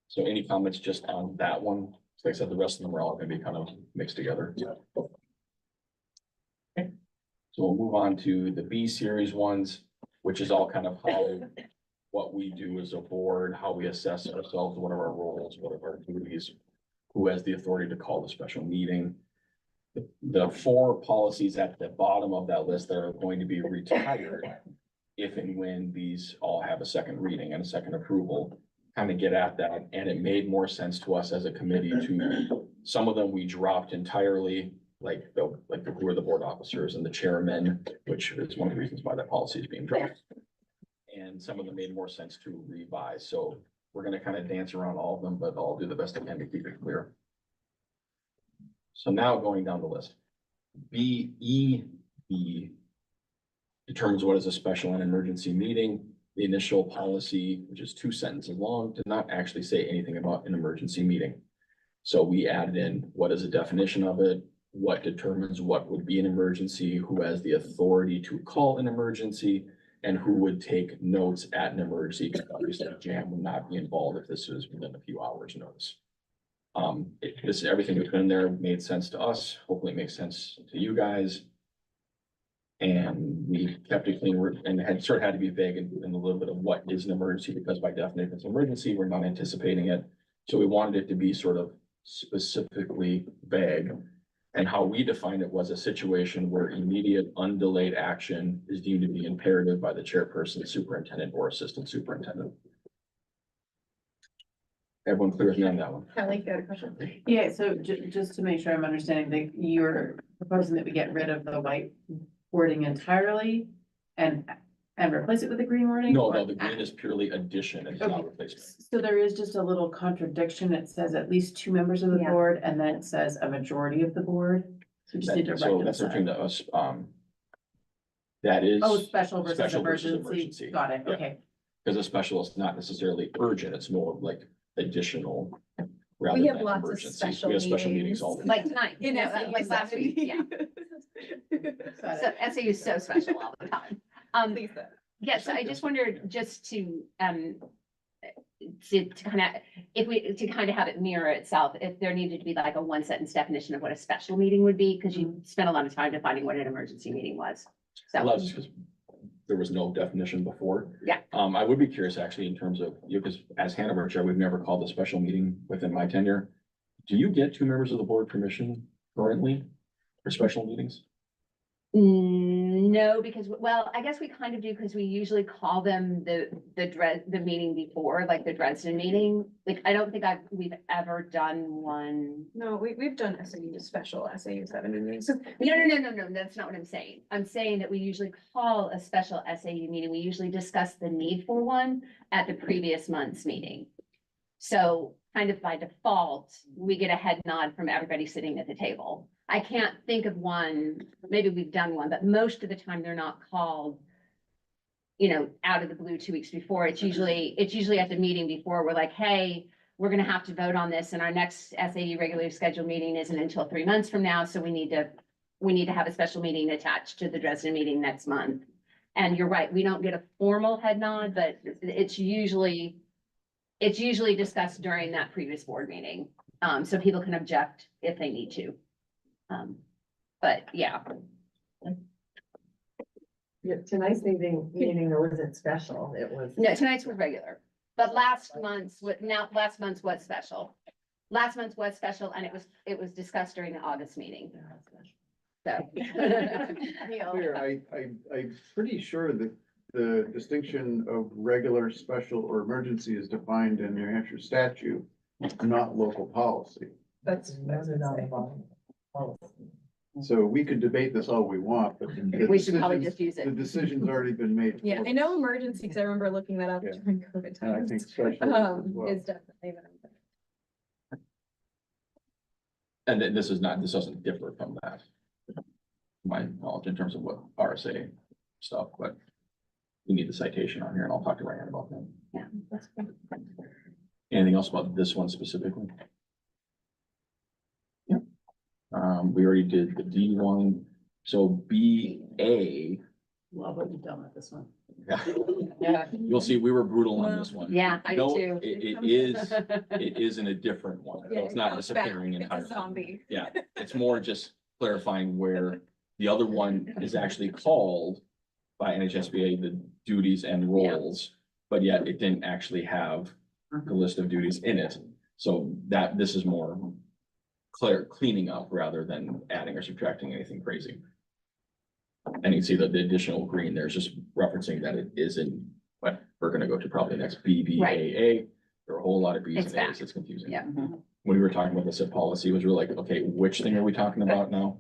So any comments just on that one? Like I said, the rest of them are all gonna be kind of mixed together. Okay. So we'll move on to the B series ones, which is all kind of how, what we do as a board, how we assess ourselves, what are our roles, what are our duties, who has the authority to call the special meeting. The 4 policies at the bottom of that list that are going to be retired, if and when these all have a second reading and a second approval, kind of get at that. And it made more sense to us as a committee to, some of them we dropped entirely, like who are the board officers and the chairman, which is one of the reasons why that policy is being dropped. And some of them made more sense to revise. So we're gonna kind of dance around all of them, but I'll do the best I can to keep it clear. So now going down the list. B determines what is a special and emergency meeting. The initial policy, which is 2 sentences long, did not actually say anything about an emergency meeting. So we added in what is the definition of it, what determines what would be an emergency, who has the authority to call an emergency, and who would take notes at an emergency. Because obviously Jam would not be involved if this was within a few hours notice. Everything we put in there made sense to us. Hopefully it makes sense to you guys. And we kept it clean and had to be vague in a little bit of what is an emergency, because by definition, it's an emergency, we're not anticipating it. So we wanted it to be sort of specifically vague. And how we defined it was a situation where immediate undelayed action is deemed to be imperative by the chairperson, superintendent, or assistant superintendent. Everyone clear with me on that one? Kelly, you had a question? Yeah, so just to make sure I'm understanding, that you're proposing that we get rid of the white wording entirely and replace it with the green wording? No, or- the green is purely addition and not replacement. So there is just a little contradiction. It says at least 2 members of the Yeah. board, and then it says a majority of the board. So we just need to So that's something reconcile. that us, that is. Oh, special versus special versus emergency. emergency. Got it, Yeah. okay. Because a special is not necessarily urgent, it's more of like additional. Rather We have than lots of emergencies. special We have special meetings meetings. all the time. Like tonight, In like last week, yeah. Got So it. SAU is so special all the time. Lisa. Yes, I just wondered just to kind of, to kind of have it mirror itself, if there needed to be like a 1-sentence definition of what a special meeting would be, because you spent a lot of time defining what an emergency meeting was. Well, that's So, just because there was no definition before. Yeah. I would be curious actually in terms of, because as Hanover Chair, we've never called a special meeting within my tenure. Do you get 2 members of the board permission currently for special meetings? no, because, well, I guess we kind of do, because we usually call them the meeting before, like the Dresden meeting. Like, I don't think we've ever done one. No, we've done SAU special SAU 7 meetings. No, that's not what I'm saying. I'm saying that we usually call a special SAU meeting. We usually discuss the need for one at the previous month's meeting. So kind of by default, we get a head nod from everybody sitting at the table. I can't think of one, maybe we've done one, but most of the time they're not called, out of the blue 2 weeks before. It's usually at the meeting before, we're like, hey, we're gonna have to vote on this, and our next SAU regularly scheduled meeting isn't until 3 months from now, so we need to have a special meeting attached to the Dresden meeting next month. And you're right, we don't get a formal head nod, but it's usually discussed during that previous board meeting. So people can object if they need to. But yeah. Yeah, tonight's meeting wasn't special. It was. No, tonight's was regular, but last month's was special. Last month was special, and it was discussed during the August meeting. So. Clear, I'm pretty sure that the distinction of regular, special, or emergency is defined in New Hampshire statute, not local policy. That's. So we could debate this all we want, but. the We should probably decisions- just use it. The decision's already been made. Yeah, for I us. know emergency, because I remember looking that up Yeah. during COVID And I think times. special as well. Is definitely. And then this doesn't differ from that. to My knowledge in terms of what RSA stuff, but we need the citation on here and I'll talk to Ryan about that. Yeah, that's good. Anything else about this one specifically? Yeah. We already did the D one, so BA. Love what you've done with this one. Yeah. You'll see, we were brutal on this one. Yeah, I do No, too. it is in a different one. So it's not disappearing It's a entirely. zombie. Yeah, it's more just clarifying where the other one is actually called by NHSBA, the duties and roles, but yet it didn't actually have the list of duties in it. So this is more cleaning up rather than adding or subtracting anything crazy. And you can see that the additional green there's just referencing that it is in what we're gonna go to probably next BBAA. There are a whole lot of B's It's and back. A's, it's confusing. Yeah. When we were talking about this at policy, it was really like, okay, which thing are we talking about now?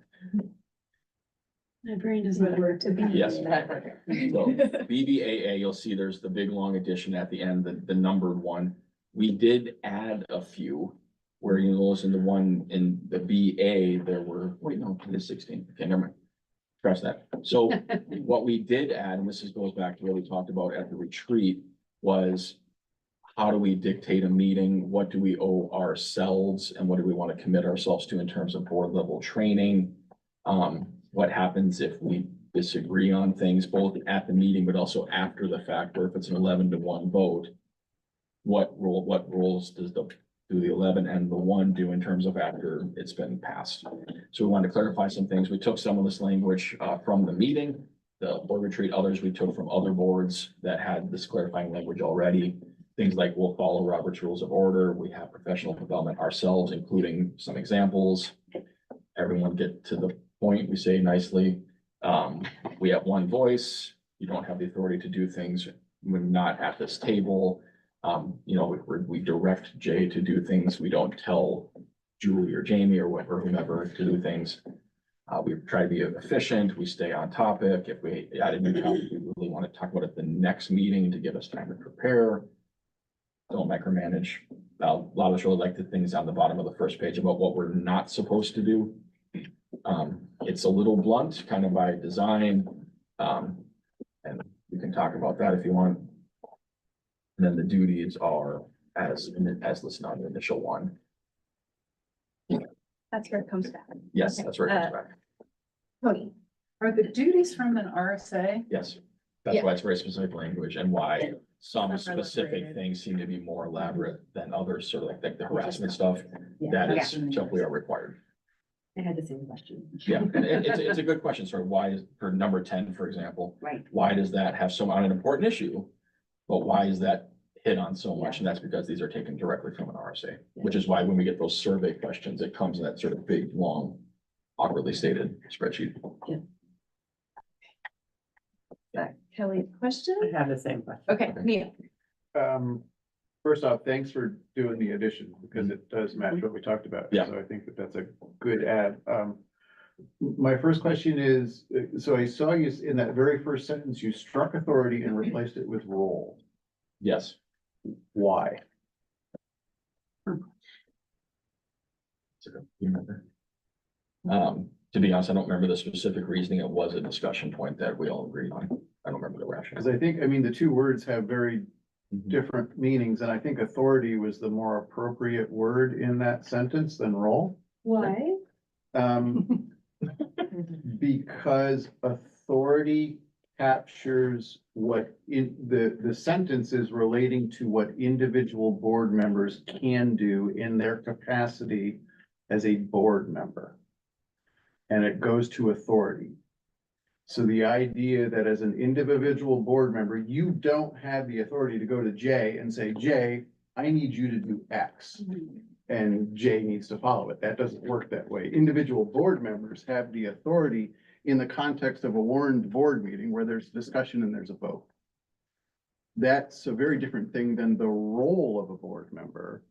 My brain doesn't work to be. Yes. So BBAA, you'll see there's the big long addition at the end, the numbered one. We did add a few where you listen to one in the BA, there were, wait, no, it is 16. Okay, never mind. Scratch that. So what we did add, and goes back to what we talked about at the retreat, was how do we dictate a meeting? What do we owe ourselves? And what do we want to commit ourselves to in terms of board level training? What happens if we disagree on things, both at the meeting, but also after the fact, or if it's an 11-1 vote? What roles do the 11 and the 1 do in terms of after it's been passed? So we wanted to clarify some things. We took some of this language from the meeting, the board retreat, others we took from other boards that had this clarifying language already. Things like we'll follow Robert's Rules of Order. We have professional development ourselves, including some examples. Everyone get to the point, we say nicely. We have one voice. You don't have the authority to do things when not at this table. We direct Jay to do things. We don't tell Julie or Jamie or whomever to do things. We try to be efficient. We stay on topic. If we add a new topic, we really want to talk about it at the next meeting to give us time to prepare. Don't micromanage. A lot of us really like the things on the bottom of the first page about what we're not supposed to do. It's a little blunt, kind of by design. And we can talk about that if you want. And then the duties are as listed on the initial one. That's where it comes back. Yes, that's where it comes back. Tony. Are the duties from an RSA? Yes, that's why it's very specific language and why some Stuff I look specific creative. things seem to be more elaborate than others, sort of like the harassment stuff. That is simply are required. I had the same question. Yeah, and it's a good question, sort of why is, for number 10, for example, Right. why does that have so, on an important issue? But why is that hit on so much? And that's because these are taken directly from an RSA, which is why when we get those survey questions, it comes in that sort of big, long, awkwardly stated spreadsheet. Kelly, question? I have the same question. Okay, Neil. First off, thanks for doing the addition because it does match what we talked about. Yeah. So I think that that's a good add. My first question is, so I saw you in that very first sentence, you struck authority and replaced it with role. Yes. Why? You remember? To be honest, I don't remember the specific reasoning. It was a discussion point that we all agreed on. I don't remember the rationale. Because I think, the two words have very different meanings, and I think authority was the more appropriate word in that sentence than role. Why? Because authority captures what the sentence is relating to what individual board members can do in their capacity as a board member. And it goes to authority. So the idea that as an individual board member, you don't have the authority to go to Jay and say, Jay, I need you to do X. And Jay needs to follow it. That doesn't work that way. Individual board members have the authority in the context of a warned board meeting where there's discussion and there's a vote. That's a very different thing than the role of a board member,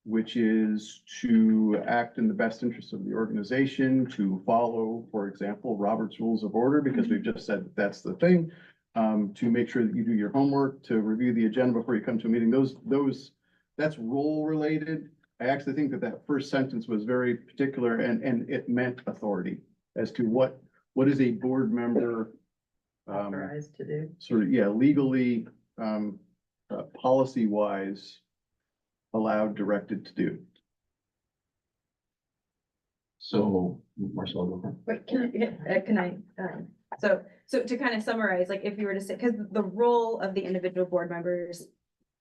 which is to act in the best interest of the organization, to follow, for example, Robert's Rules of Order, because we've just said that's the thing. To make sure that you do your homework, to review the agenda before you come to a meeting, that's role related. I actually think that first sentence was very particular and it meant authority as to what is a board member Authorized to do. sort of, yeah, legally, policy wise allowed, directed to do. So, Marcel, go for it. Wait, can I, so to kind of summarize, like if you were to say, because the role of the individual board members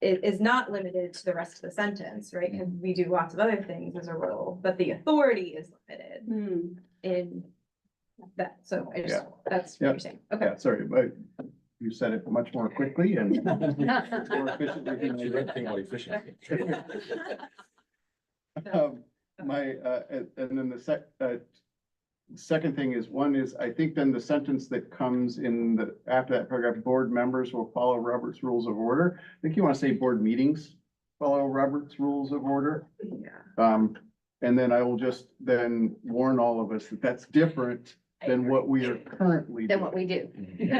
is not limited to the rest of the sentence, right? Because we do lots of other things as a role, but the authority is limited in that, so I just, that's what Yeah. you're saying, okay. Yeah, sorry, but you said it much more quickly and more efficiently than I did. Think about efficiency. And then the second thing is, one is, I think then the sentence that comes in the, after that paragraph, board members will follow Robert's Rules of Order. I think you want to say board meetings follow Robert's Rules of Order. Yeah. And then I will just then warn all of us that that's different than what we are currently Than doing. what we do.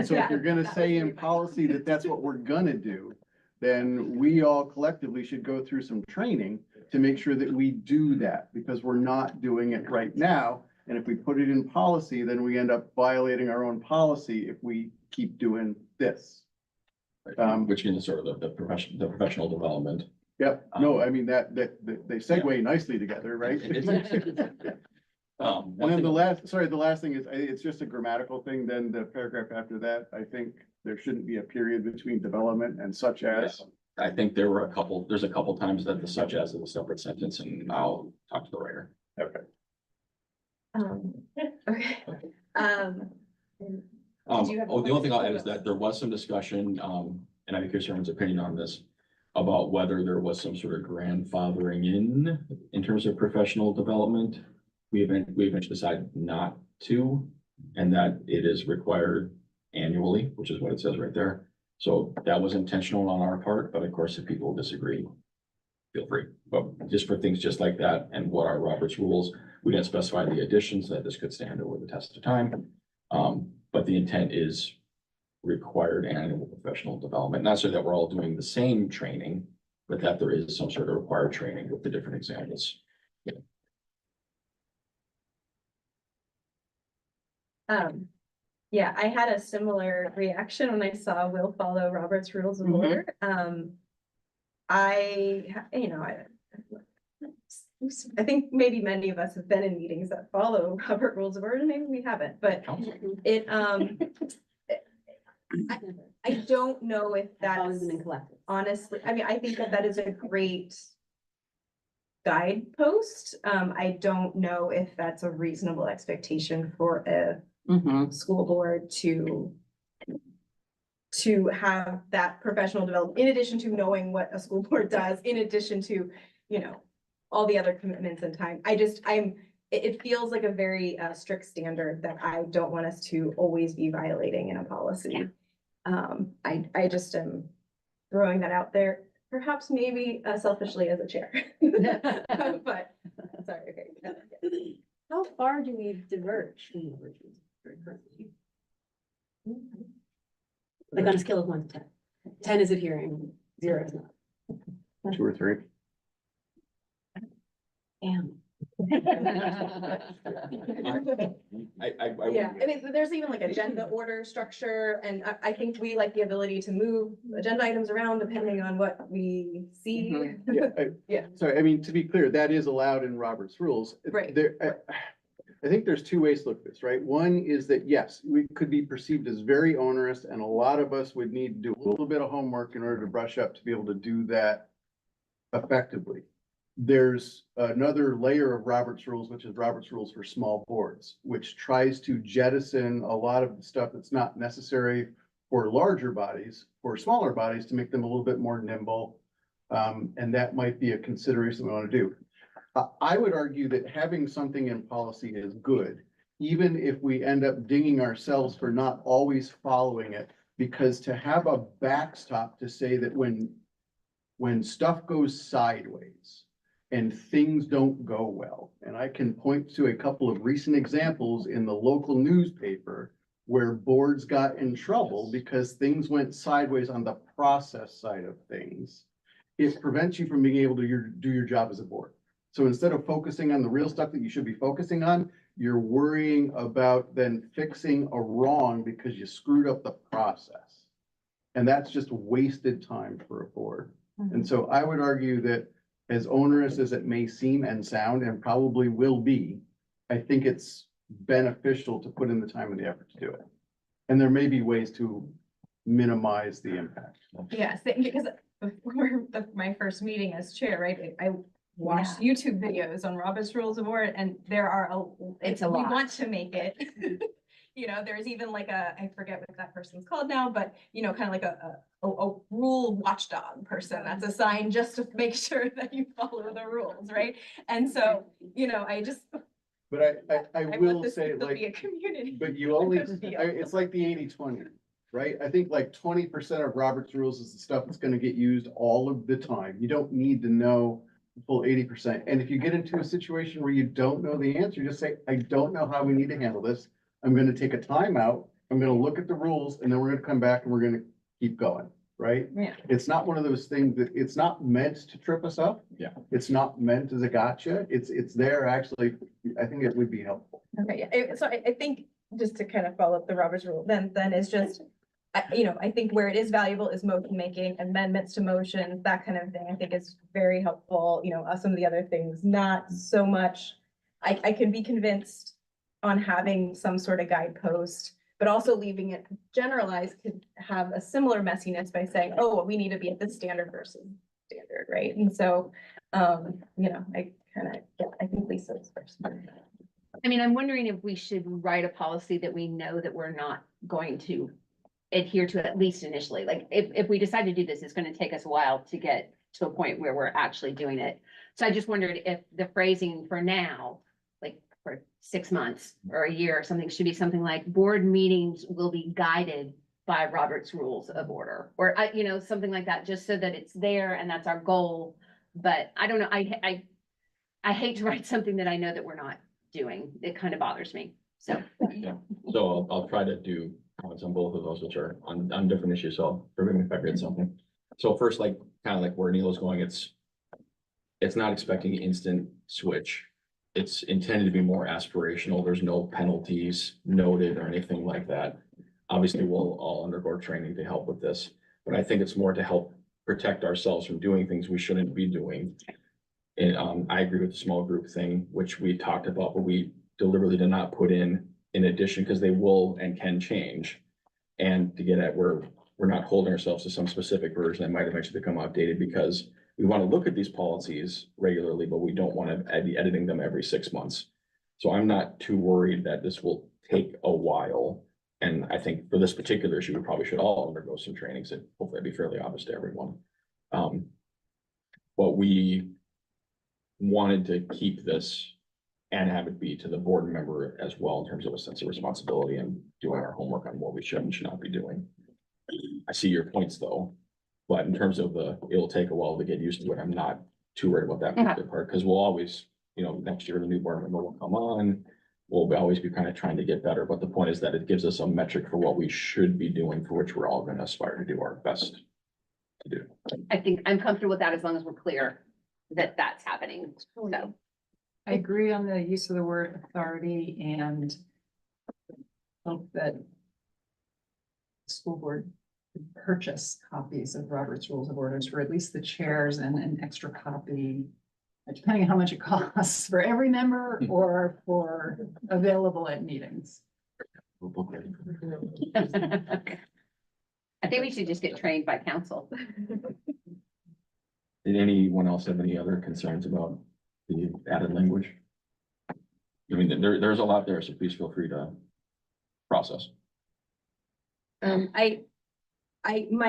So if you're gonna say in policy that that's what we're gonna do, then we all collectively should go through some training to make sure that we do that, because we're not doing it right now. And if we put it in policy, then we end up violating our own policy if we keep doing this. Which is sort of the professional development. Yep, no, I mean, that they segue nicely together, right? One And then thing- the last thing is, it's just a grammatical thing, then the paragraph after that, I think there shouldn't be a period between development and such as. I think there's a couple times that the such as is a separate sentence, and I'll talk to the writer. Okay. Okay. Did you have a The only thing I'll add question? is that there was some discussion, and I'd be curious everyone's opinion on this, about whether there was some sort of grandfathering in terms of professional development. We eventually decided not to, and that it is required annually, which is what it says right there. So that was intentional on our part, but of course, if people disagree, feel free. But just for things just like that and what are Robert's rules, we didn't specify the additions that this could stand over the test of time. But the intent is required annual professional development, not so that we're all doing the same training, but that there is some sort of required training with the different examples. Yeah, I had a similar reaction when I saw will follow Robert's Rules of Order. I think maybe many of us have been in meetings that follow Robert Rules of Order, maybe we haven't, but it, I don't know if that's honestly, I mean, I think that is a great guidepost. I don't know if that's a reasonable expectation for a school board to have that professional development, in addition to knowing what a school board does, in addition to, all the other commitments and time. It feels like a very strict standard that I don't want us to always be violating in a policy. I just am throwing that out there, perhaps maybe selfishly as a chair. But, sorry, okay. How far do we diverge? Like on a scale of 1 to 10. 10 is adhering, 0 is not. 2 or 3. Damn. Yeah, I mean, there's even like agenda order structure, and I think we like the ability to move agenda items around depending on what we see. Yeah. Sorry, I mean, to be clear, that is allowed in Robert's rules. Right. I think there's 2 ways to look at this, right? One is that, yes, we could be perceived as very onerous, and a lot of us would need to do a little bit of homework in order to brush up to be able to do that effectively. There's another layer of Robert's rules, which is Robert's rules for small boards, which tries to jettison a lot of the stuff that's not necessary for larger bodies, for smaller bodies, to make them a little bit more nimble. And that might be a consideration we want to do. I would argue that having something in policy is good, even if we end up dinging ourselves for not always following it, because to have a backstop to say that when stuff goes sideways, and things don't go well. And I can point to a couple of recent examples in the local newspaper where boards got in trouble because things went sideways on the process side of things. It prevents you from being able to do your job as a board. So instead of focusing on the real stuff that you should be focusing on, you're worrying about then fixing a wrong because you screwed up the process. And that's just wasted time for a board. And so I would argue that as onerous as it may seem and sound, and probably will be, I think it's beneficial to put in the time and the effort to do it. And there may be ways to minimize the impact. Yes, because before my first meeting as chair, right, I watched YouTube videos on Robert's Rules of Order, and there are It's a we lot. want to make it. You know, there's even like I forget what that person's called now, but you know, kind of like a rule watchdog person that's assigned just to make sure that you follow the rules, right? And so, you know, I But I want will this say, to be like, a community. but you only, feel. it's like the 80-20, right? I think like 20% of Robert's rules is the stuff that's gonna get used all of the time. You don't need to know the full 80%. And if you get into a situation where you don't know the answer, just say, I don't know how we need to handle this. I'm gonna take a timeout. I'm gonna look at the rules, and then we're gonna come back and we're gonna keep going, right? Yeah. It's not one of those things that, it's not meant to trip us up. Yeah. It's not meant as a gotcha. It's there actually. I think it would be helpful. Okay, yeah, so I think just to kind of follow up the Robert's rule, then is just, you know, I think where it is valuable is motion making, amendments to motions, that kind of thing, I think is very helpful, you know, some of the other things, not so much. I can be convinced on having some sort of guidepost, but also leaving it generalized could have a similar messiness by saying, oh, well, we need to be at this standard versus standard, right? And so, you know, I think Lisa's first. I mean, I'm wondering if we should write a policy that we know that we're not going to adhere to, at least initially. Like, if we decide to do this, it's gonna take us a while to get to a point where we're actually doing it. So I just wondered if the phrasing for now, like for 6 months or a year or something, should be something like board meetings will be guided by Robert's Rules of Order, or you know, something like that, just so that it's there and that's our goal. But I don't know, I hate to write something that I know that we're not doing. It kind of bothers me, so. Yeah, so I'll try to do comments on both of those, which are on different issues, so forgive me if I read something. So first, like, kind of like where Neil is going, it's not expecting instant switch. It's intended to be more aspirational. There's no penalties noted or anything like that. Obviously, we'll all undergo training to help with this, but I think it's more to help protect ourselves from doing things we shouldn't be doing. And I agree with the small group thing, which we talked about, but we deliberately did not put in addition, because they will and can change. And to get at where we're not holding ourselves to some specific version that might eventually become outdated, because we want to look at these policies regularly, but we don't want to be editing them every 6 months. So I'm not too worried that this will take a while. And I think for this particular issue, we probably should all undergo some trainings, and hopefully it'll be fairly obvious to everyone. But we wanted to keep this and have it be to the board member as well, in terms of a sense of responsibility and doing our homework on what we should and should not be doing. I see your points though, but in terms of it'll take a while to get used to it. I'm not too worried about that particular part, because we'll always, you know, next year the new board member will come on. We'll always be kind of trying to get better, but the point is that it gives us a metric for what we should be doing, for which we're all going to aspire to do our best to do. I think I'm comfortable with that as long as we're clear that that's happening, so. I agree on the use of the word authority, and hope that the school board could purchase copies of Robert's Rules of Orders for at least the chairs, and an extra copy, depending on how much it costs, for every member or for available at meetings. I think we should just get trained by council. Did anyone else have any other concerns about the added language? I mean, there's a lot there, so please feel free to process. My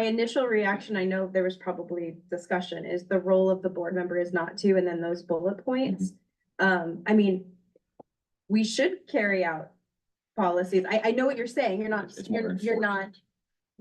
initial reaction, I know there was probably discussion, is the role of the board member is not to, and then those bullet points. I mean, we should carry out policies. I know what you're saying. You're not, It's more you're not.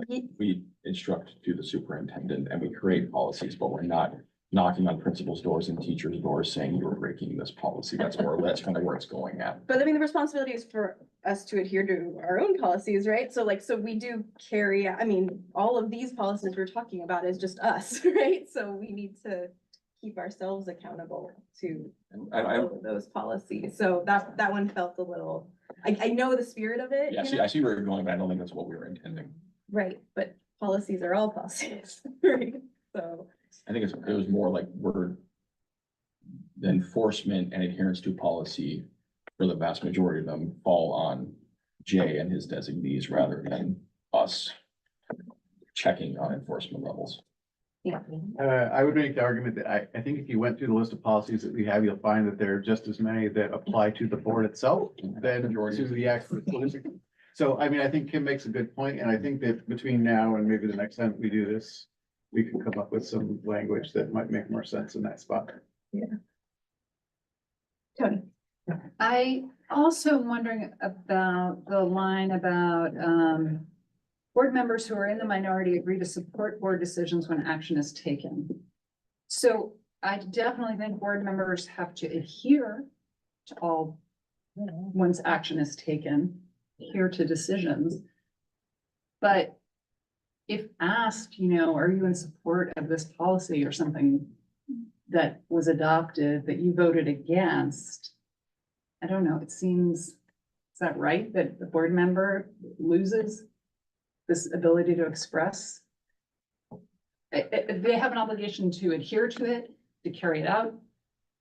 We instruct to the superintendent and we create policies, but we're not knocking on principals' doors and teachers' doors saying you're breaking this policy. That's kind of where it's going at. But I mean, the responsibility is for us to adhere to our own policies, right? So like, so we do carry, I mean, all of these policies we're talking about is just us, right? So we need to keep ourselves accountable to I all of those policies. So that one felt a little, I know the spirit of it. Yeah, you see, know? I see where you're going, but I don't think that's what we were intending. Right, but policies are all policies, right? So. I think it was more like the enforcement and adherence to policy for the vast majority of them fall on Jay and his designees rather than us checking on enforcement levels. Yeah. I would make the argument that I think if you went through the list of policies that we have, you'll find that there are just as many that apply to the board itself than to the actual. So, I mean, I think Kim makes a good point, and I think that between now and maybe the next time we do this, we can come up with some language that might make more sense in that spot. Tony. I also am wondering about the line about, board members who are in the minority agree to support board decisions when action is taken. So I definitely think board members have to adhere to all, once action is taken, adhere to decisions. But if asked, are you in support of this policy or something that was adopted that you voted against? I don't know, it seems, is that right, that the board member loses this ability to express? They have an obligation to adhere to it, to carry it out,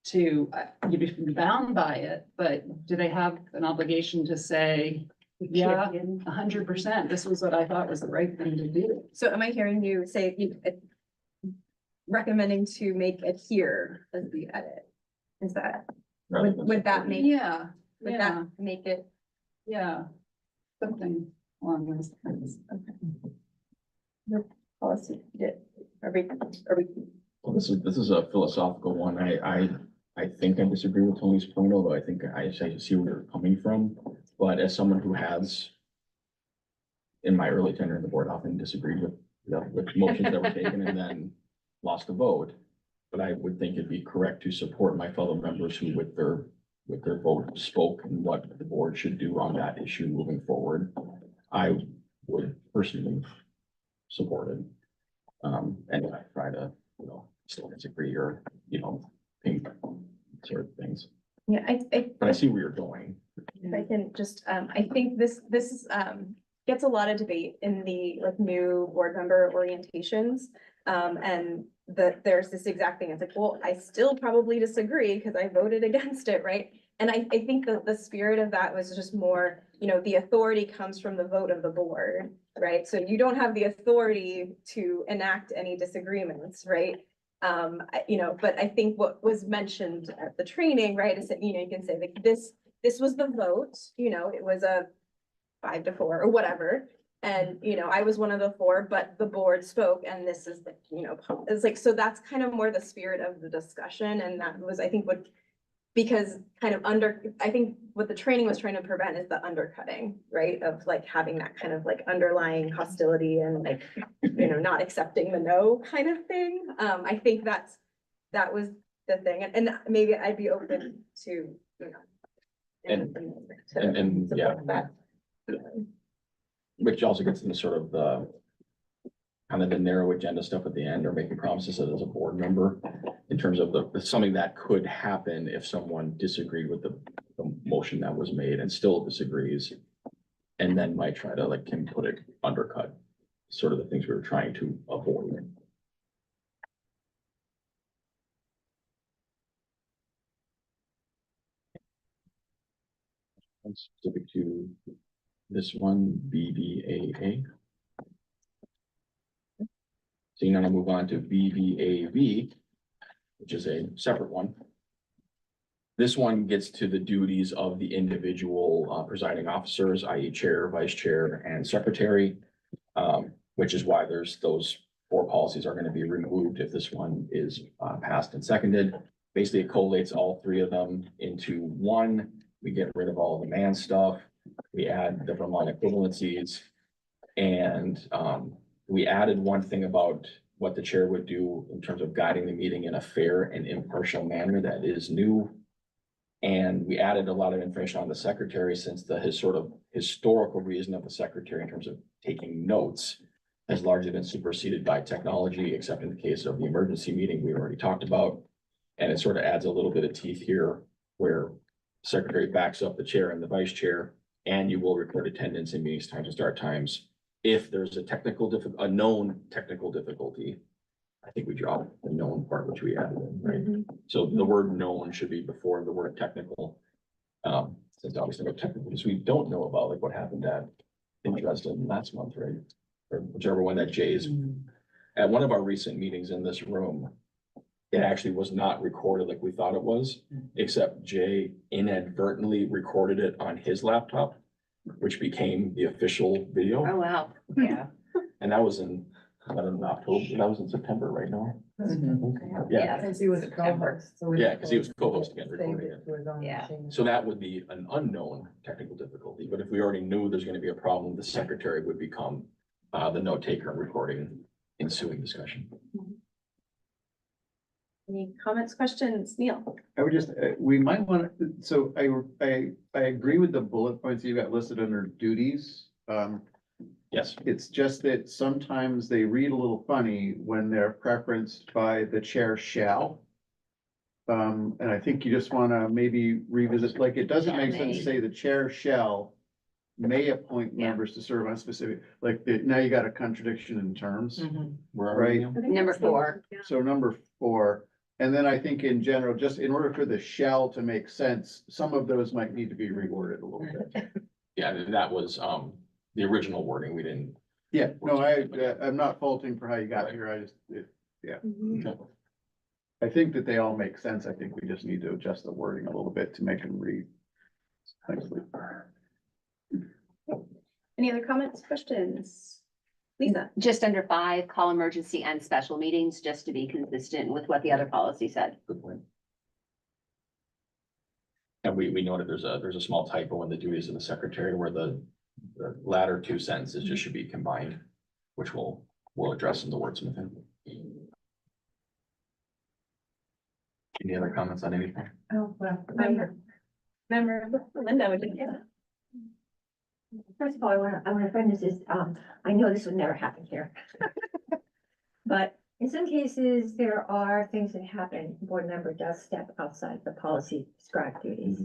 to be bound by it, but do they have an obligation to say, yeah, 100%, this was what I thought was the right thing to do? So am I hearing you say recommending to make adhere as the edit? Is that, would that make, Yeah, would that make it? yeah, something along those lines. The policy did, are we? Well, this is a philosophical one. I think I disagree with Tony's point, although I think I see where you're coming from. But as someone who has, in my early tenure in the board, often disagreed with motions that were taken and then lost the vote. But I would think it'd be correct to support my fellow members who with their vote spoke and what the board should do on that issue moving forward. I would personally support it. And I try to, still disagree or, think sort of things. Yeah, But I see where you're going. if I can just, I think this is, gets a lot of debate in the like new board member orientations. And there's this exact thing. It's like, well, I still probably disagree because I voted against it, right? And I think that the spirit of that was just more, the authority comes from the vote of the board, right? So you don't have the authority to enact any disagreements, right? But I think what was mentioned at the training, right, is that, you can say like this was the vote, it was a 5-4 or whatever. And, I was one of the 4, but the board spoke and this is the, it's like, so that's kind of more the spirit of the discussion. And that was, I think, because I think what the training was trying to prevent is the undercutting, right? Of like having that kind of like underlying hostility and like, not accepting the no kind of thing. I think that was the thing. And maybe I'd be open to, And yeah. support that. Which also gets into sort of the kind of the narrow agenda stuff at the end or making promises as a board member in terms of something that could happen if someone disagreed with the motion that was made and still disagrees. And then might try to, like Kim put it, undercut sort of the things we were trying to avoid. Specific to this one, BBAA. So now I'll move on to BBAV, which is a separate one. This one gets to the duties of the individual presiding officers, i.e. chair, vice chair, and secretary, which is why there's those 4 policies are going to be removed if this one is passed and seconded. Basically, it collates all 3 of them into one. We get rid of all the man stuff. We add the Vermont equivalencies, and we added one thing about what the chair would do in terms of guiding the meeting in a fair and impartial manner. That is new. And we added a lot of information on the secretary, since his sort of historical reason of the secretary in terms of taking notes has largely been superseded by technology, except in the case of the emergency meeting we already talked about. And it sort of adds a little bit of teeth here where secretary backs up the chair and the vice chair, and you will record attendance in meetings, times and start times. If there's a known technical difficulty, I think we dropped the known part, which we added in, right? So the word known should be before the word technical. Since obviously what technical, because we don't know about like what happened in Dresden last month, right? Or whichever one that Jay's, at one of our recent meetings in this room, it actually was not recorded like we thought it was, except Jay inadvertently recorded it on his laptop, which became the official video. Oh, wow. Yeah. And that was in October, that was in September right now. Yeah, Because he was a co-host. yeah, because he was co-hosting and recording it. Yeah. So that would be an unknown technical difficulty, but if we already knew there's gonna be a problem, the secretary would become the note taker and recording ensuing discussion. Any comments, questions? Neil? I would just, we might want to, so I agree with the bullet points you got listed under duties. Yes, It's just that sometimes they read a little funny when they're preferenced by the chair shall. And I think you just want to maybe revisit, like, it doesn't make sense to say the chair shall may appoint members to serve on specific, like, now you got a contradiction in terms, where are we right? now? Number 4. So number 4, and then I think in general, just in order for the shall to make sense, some of those might need to be reworded a little bit. Yeah, that was the original wording, we didn't. Yeah, no, I'm not faulting for how you got here, I just, I think that they all make sense, I think we just need to adjust the wording a little bit to make them read nicely. Any other comments, questions? Lisa? Just under 5, call emergency and special meetings, just to be consistent with what the other policy said. Good point. And we noted there's a small typo in the duties of the secretary where the latter 2 sentences just should be combined, which we'll address in the wordsmithing. Any other comments on anything? Oh, well. Member Linda, would you? First of all, I want to frame this as, I know this would never happen here. But in some cases, there are things that happen, a board member does step outside the policy prescribed duties.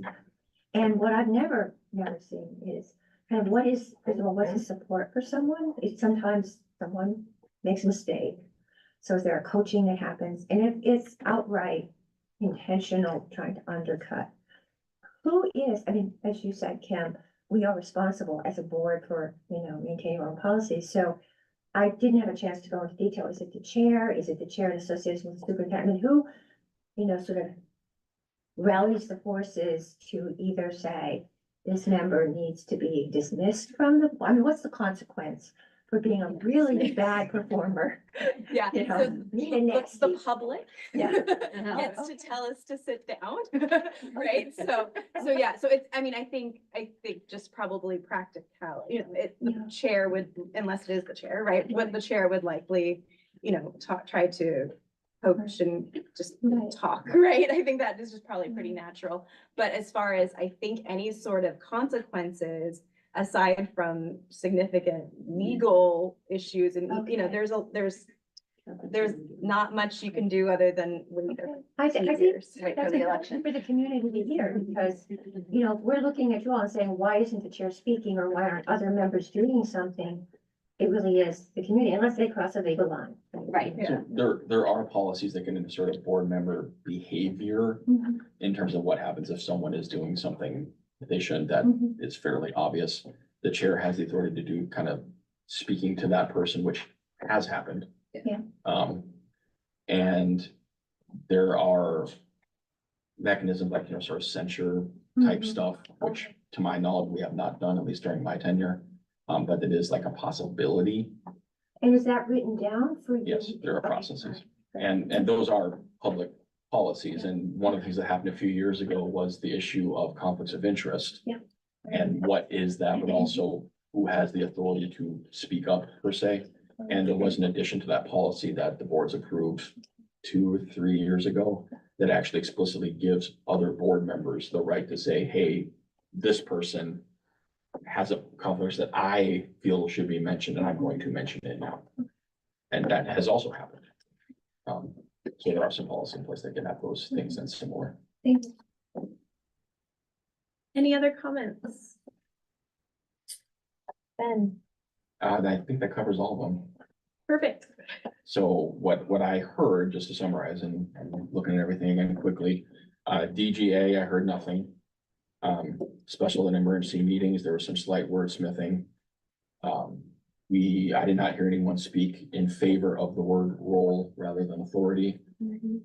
And what I've never seen is kind of first of all, what is support for someone? It's sometimes someone makes a mistake. So is there a coaching that happens? And if it's outright intentional, trying to undercut, who is, I mean, as you said, Kim, we are responsible as a board for, maintaining our own policies. So I didn't have a chance to go into detail. Is it the chair? Is it the chair in association with the superintendent? Who, sort of rallies the forces to either say, this member needs to be dismissed from what's the consequence for being a really bad performer? Yeah, You know, so mean and what's the nasty. public? Yeah. Gets to tell us to sit down, right? So yeah, so it's, I think just probably practicality, the chair would, unless it is the chair, right? What the chair would likely, try to coach and just talk, right? I think that is just probably pretty natural. But as far as I think any sort of consequences, aside from significant legal issues and, there's not much you can do other than wait. I think Wait for that's the a election. question for the community to hear, because, we're looking at you all and saying, why isn't the chair speaking, or why aren't other members doing something? It really is the community, unless they cross a legal line. Right. So there are policies that can sort of board member behavior in terms of what happens if someone is doing something that they shouldn't, that is fairly obvious. The chair has the authority to do kind of speaking to that person, which has happened. Yeah. And there are mechanisms like, sort of censure type stuff, which to my knowledge, we have not done, at least during my tenure. But it is like a possibility. And is that written down for you? Yes, there are Okay. processes. And those are public policies. And one of the things that happened a few years ago was the issue of conflicts of interest. Yeah. And what is that, but also who has the authority to speak up per se. And there was an addition to that policy that the boards approved 2 or 3 years ago that actually explicitly gives other board members the right to say, hey, this person has a conflict that I feel should be mentioned, and I'm going to mention it now. And that has also happened. So there are some policies in place that can have those things and similar. Thank you. Any other comments? Ben, I think that covers all of them. perfect. So what I heard, just to summarize, and I'm looking at everything again quickly, DGA, I heard nothing. Special and emergency meetings, there was some slight wordsmithing. I did not hear anyone speak in favor of the word role rather than authority.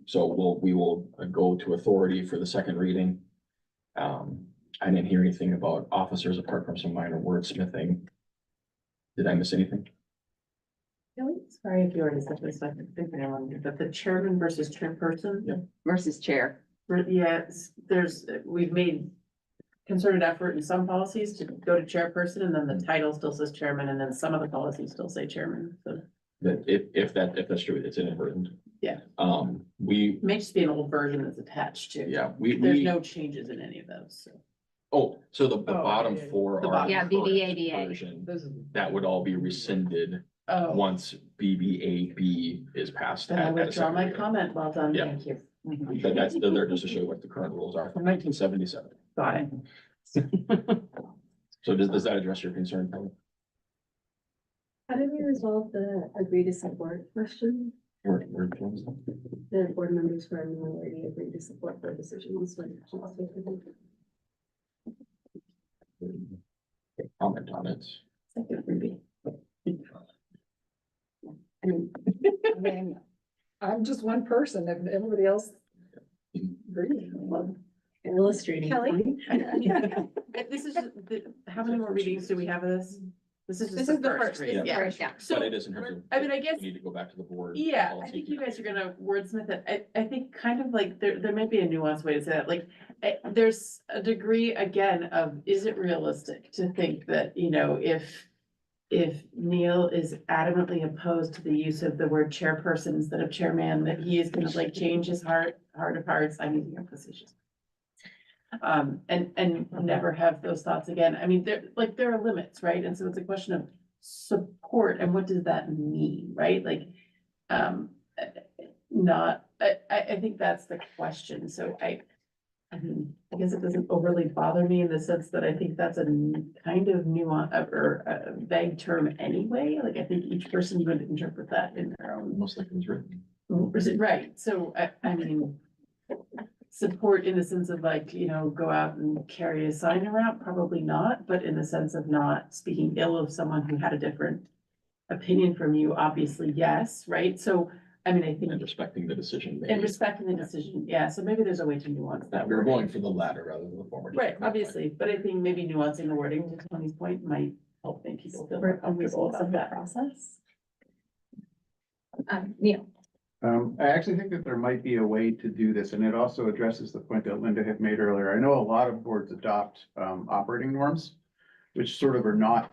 So we will go to authority for the second reading. I didn't hear anything about officers apart from some minor wordsmithing. Did I miss anything? Sorry if you already said this, I think I wanted, but the chairman versus chairperson. Yeah. Versus chair. Yes, we've made concerted effort in some policies to go to chairperson, and then the title still says chairman, and then some of the policies still say chairman, so. That if that's true, it's inadvertent. Yeah. We, It may just be an old version that's attached to. yeah, There's no changes in any of those, so. so the Oh, bottom yeah, yeah. four The are. bottom. Yeah, current BBABA. version. Those are- That would all be rescinded Oh, once BBAB is passed. then I at a withdraw second my reading. comment, well done, Yeah. thank you. That's, they're just to show you what the current rules are from 1977. Got it. So does that address your concern, Kelly? How did we resolve the agree to support question? Where was that? The board members who are in the minority agree to support the decisions when. Comment on it. Second Ruby. I mean, I'm just one person, if everybody else agrees. Illustrating. Kelly? This is, how many more readings do we have of this? This is just the first reading. Yeah. Yeah. So, But it is in terms of. I mean, I guess, We need to go back to the board. yeah, I policy. think you guys are gonna wordsmith it. I think kind of like there might be a nuanced way to say that, like, there's a degree again of, is it realistic to think that, you know, if Neil is adamantly opposed to the use of the word chairperson instead of chairman, that he is gonna like change his heart of hearts, I'm using a facetious. And never have those thoughts again. I mean, there are limits, right? And so it's a question of support and what does that mean, right? Like, I think that's the question. So I mean, I guess it doesn't overly bother me in the sense that I think that's a kind of nuance or a vague term anyway. Like, I think each person would interpret that in their own. Most likely it's written. Right, so I mean, support in the sense of like, you know, go out and carry a sign around, probably not, but in the sense of not speaking ill of someone who had a different opinion from you, obviously, yes, right? So, I mean, I think. And respecting the decision. And respecting the decision, yeah, so maybe there's a way to nuance that. We're wording. going for the latter rather than the former. Right, obviously, but I think maybe nuancing the wording to Tony's point might help make people feel more comfortable about that. Process. Neil. I actually think that there might be a way to do this, and it also addresses the point that Linda had made earlier. I know a lot of boards adopt operating norms, which sort of are not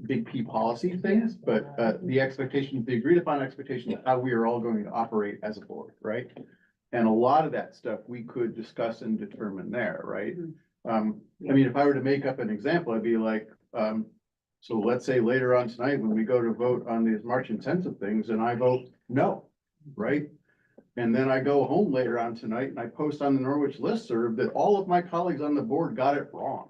big P policy things, but the expectation, the agreed upon expectation of how we are all going to operate as a board, right? And a lot of that stuff we could discuss and determine there, right? I mean, if I were to make up an example, I'd be like, so let's say later on tonight, when we go to vote on these March intensive things, and I vote no, right? And then I go home later on tonight and I post on the Norwich listserv that all of my colleagues on the board got it wrong,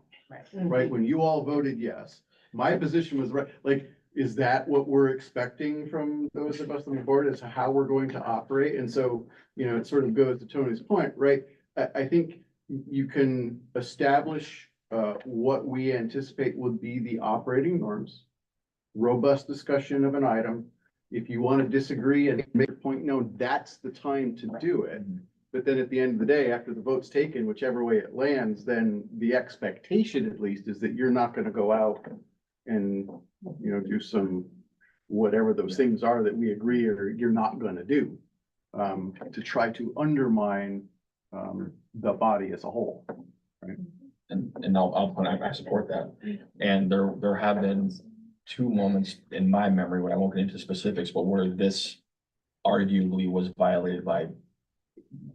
right? When you all voted yes, my position was right. Like, is that what we're expecting from those of us on the board, is how we're going to operate? And so, you know, it sort of goes to Tony's point, right? I think you can establish what we anticipate would be the operating norms, robust discussion of an item. If you want to disagree and make a point known, that's the time to do it. But then at the end of the day, after the vote's taken, whichever way it lands, then the expectation at least is that you're not going to go out and, you know, do some, whatever those things are that we agree or you're not going to do, to try to undermine the body as a whole, right? And I support that. And there have been two moments in my memory, when I won't get into specifics, but where this arguably was violated by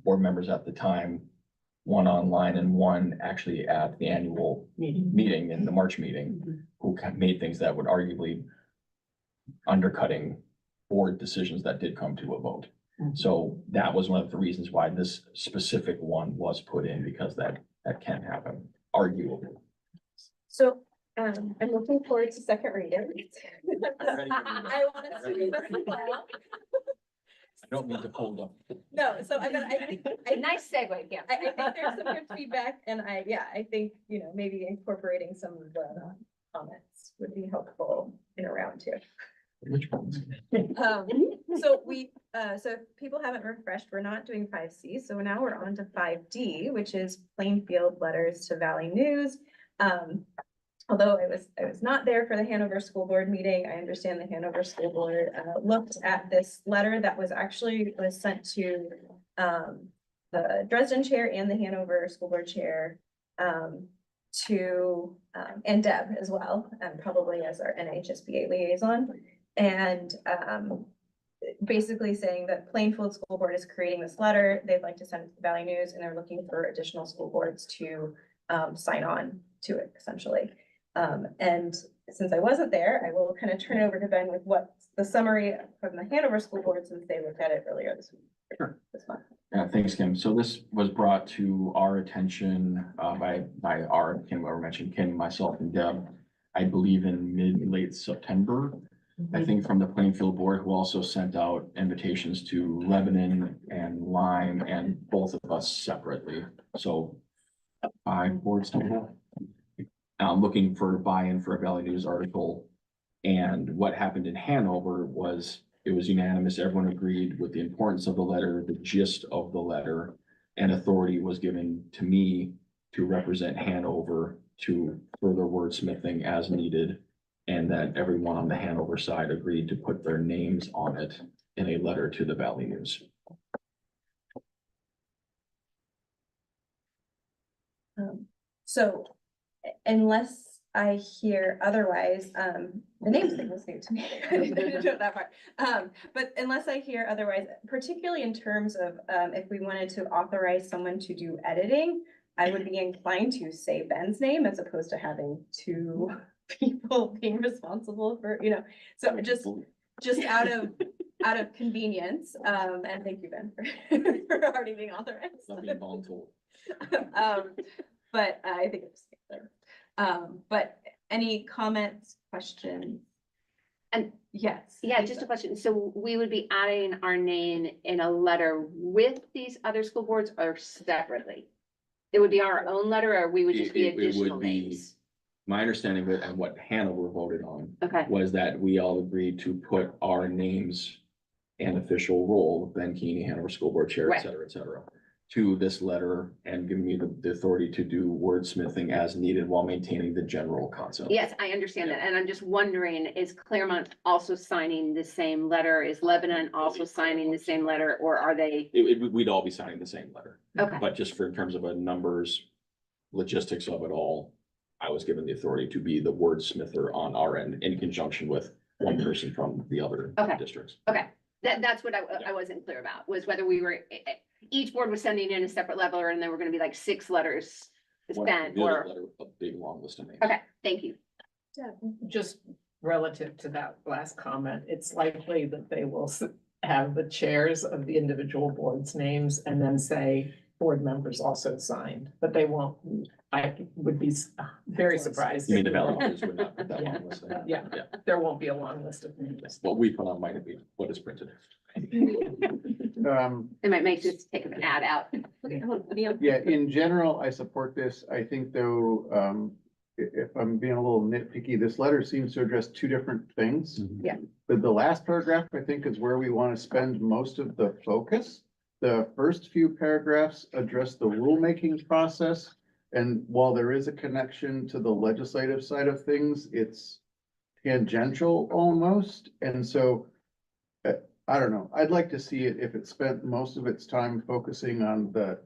board members at the time, one online and one actually at the annual meeting in the March meeting, who made things that would arguably undercutting board decisions that did come to a vote. So that was one of the reasons why this specific one was put in, because that can happen, arguably. So, I'm looking forward to second reading. I want to see this as well. I don't mean to hold up. No, so I think, Nice segue, yeah. I think there's some good feedback, and I think, maybe incorporating some of the comments would be helpful in a round two. Which ones? So if people haven't refreshed, we're not doing 5C, so now we're on to 5D, which is Plainfield letters to Valley News. Although I was not there for the Hanover School Board meeting, I understand the Hanover School Board looked at this letter that was sent to the Dresden chair and the Hanover School Board chair, and Deb as well, and probably as our NHSBA liaison. And basically saying that Plainfield School Board is creating this letter, they'd like to send it to Valley News, and they're looking for additional school boards to sign on to it, essentially. And since I wasn't there, I will kind of turn it over to Ben with what the summary from the Hanover School Board, since they looked at it earlier this week. Sure. This month. Yeah, thanks, Kim. So this was brought to our attention by our Kim, or mentioned Kim, myself, and Deb, I believe in late September. I think from the Plainfield Board, who also sent out invitations to Lebanon and Lyme and both of us separately. So 5 boards total. Looking for buy-in for a Valley News article. And what happened in Hanover was, it was unanimous. Everyone agreed with the importance of the letter, the gist of the letter, and authority was given to me to represent Hanover to further wordsmithing as needed. And that everyone on the Hanover side agreed to put their names on it in a letter to the Valley News. So unless I hear otherwise, the names thing was new to me. I didn't know that part. But unless I hear otherwise, particularly in terms of if we wanted to authorize someone to do editing, I would be inclined to say Ben's name as opposed to having two people being responsible for, so just out of convenience. And thank you, Ben, for already being authorized. Not being voluntold. But I think it's there. But any comments, questions? And yes. Yeah, just a question. So we would be adding our name in a letter with these other school boards or separately? It would be our own letter, or we would just be It would additional be- names? My understanding of it and what Hanover voted on Okay, was that we all agreed to put our names and official role, Ben Keeney, Hanover School Board Chair, Right. et cetera, to this letter and giving me the authority to do wordsmithing as needed while maintaining the general concept. yes, I understand that. And I'm just wondering, is Claremont also signing the same letter? Is Lebanon also signing the same letter, or are they? We'd all be signing the same letter, Okay, but just in terms of a numbers, logistics of it all, I was given the authority to be the wordsmither on our end in conjunction with one person from the other Okay. districts. okay. That's what I wasn't clear about, was whether we were, each board was sending in a separate letter and there were gonna be like 6 letters sent, The other or, letter, a big long list of names. okay, thank you. Just relative to that last comment, it's likely that they will have the chairs of the individual boards' names and then say board members also signed, but they won't. I would be very surprised. You mean the if Valley there News would not put that Yeah. long list in? Yeah. Yeah, There won't be a long list of names. what we put on might be what is printed. It might make sense to take an ad out. Yeah, in general, I support this. I think though, if I'm being a little nitpicky, this letter seems to address 2 different things. Yeah. The last paragraph, I think, is where we want to spend most of the focus. The first few paragraphs address the rulemaking process. And while there is a connection to the legislative side of things, it's tangential almost. And so I don't know. I'd like to see it if it spent most of its time focusing on the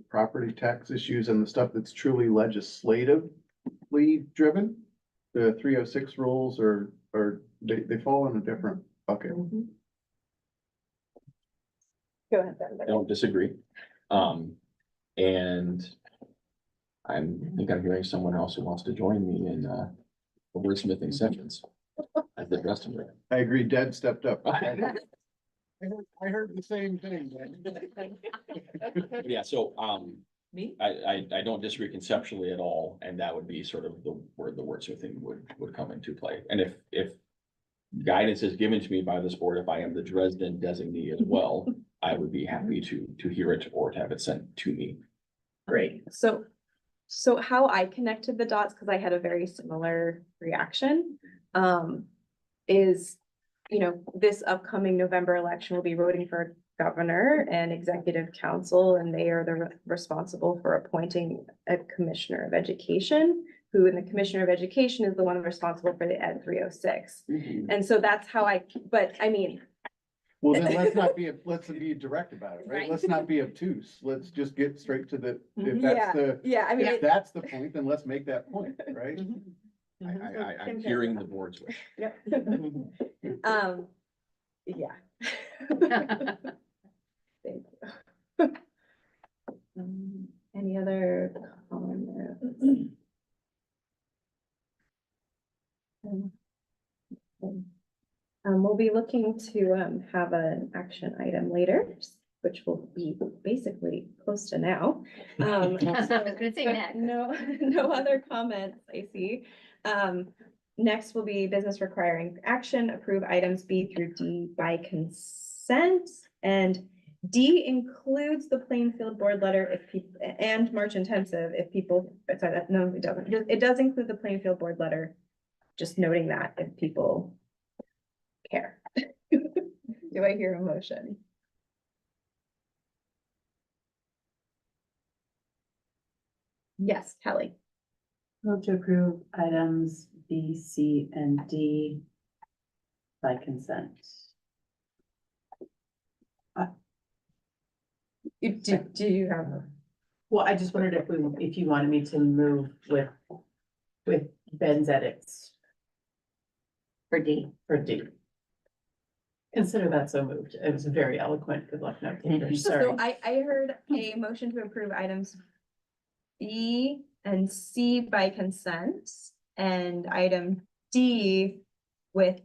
property tax issues and the stuff that's truly legislatively driven. the 306 rules or they fall in a different bucket. Go ahead, I Ben. don't disagree. And I think I'm hearing someone else who wants to join me in, the wordsmithing sessions at the Dresden room. I agree, Dad stepped up. I heard the same thing. Yeah, so, Me? I don't disagree conceptually at all, and that would be sort of where the wordsmithing would come into play. And if guidance is given to me by this board, if I am the Dresden designee as well, I would be happy to hear it or to have it sent to me. Great. So how I connected the dots, because I had a very similar reaction, is, you know, this upcoming November election will be voting for governor and executive council, and they are responsible for appointing a commissioner of education, who in the commissioner of education is the one responsible for the Ed 306. And so that's how but I mean, Well, then let's be direct about it, right? Right. Let's not be obtuse. Let's just get straight to the, if yeah, that's the, yeah, I mean, if that's the point, then let's make that point, right? I'm hearing the board's wish. Yep. Yeah. Thank you. Any other comments? We'll be looking to have an action item later, which will be basically close to now. I was gonna say but next. no other comments, I see. Next will be business requiring action, approve items B through D by consent. And D includes the Plainfield board letter if people, and March intensive if people, sorry, no, it doesn't. It does include the Plainfield board letter. Just noting that if people care. Do I hear a motion? Yes, Kelly. Move to approve items B, C, and D by consent. Do you have? Well, I just wondered if you wanted me to move with Ben's edits For D. for D. Consider that so moved. It was very eloquent. Good luck, note takers. Sorry. So I heard a motion to approve items B and C by consent and item D with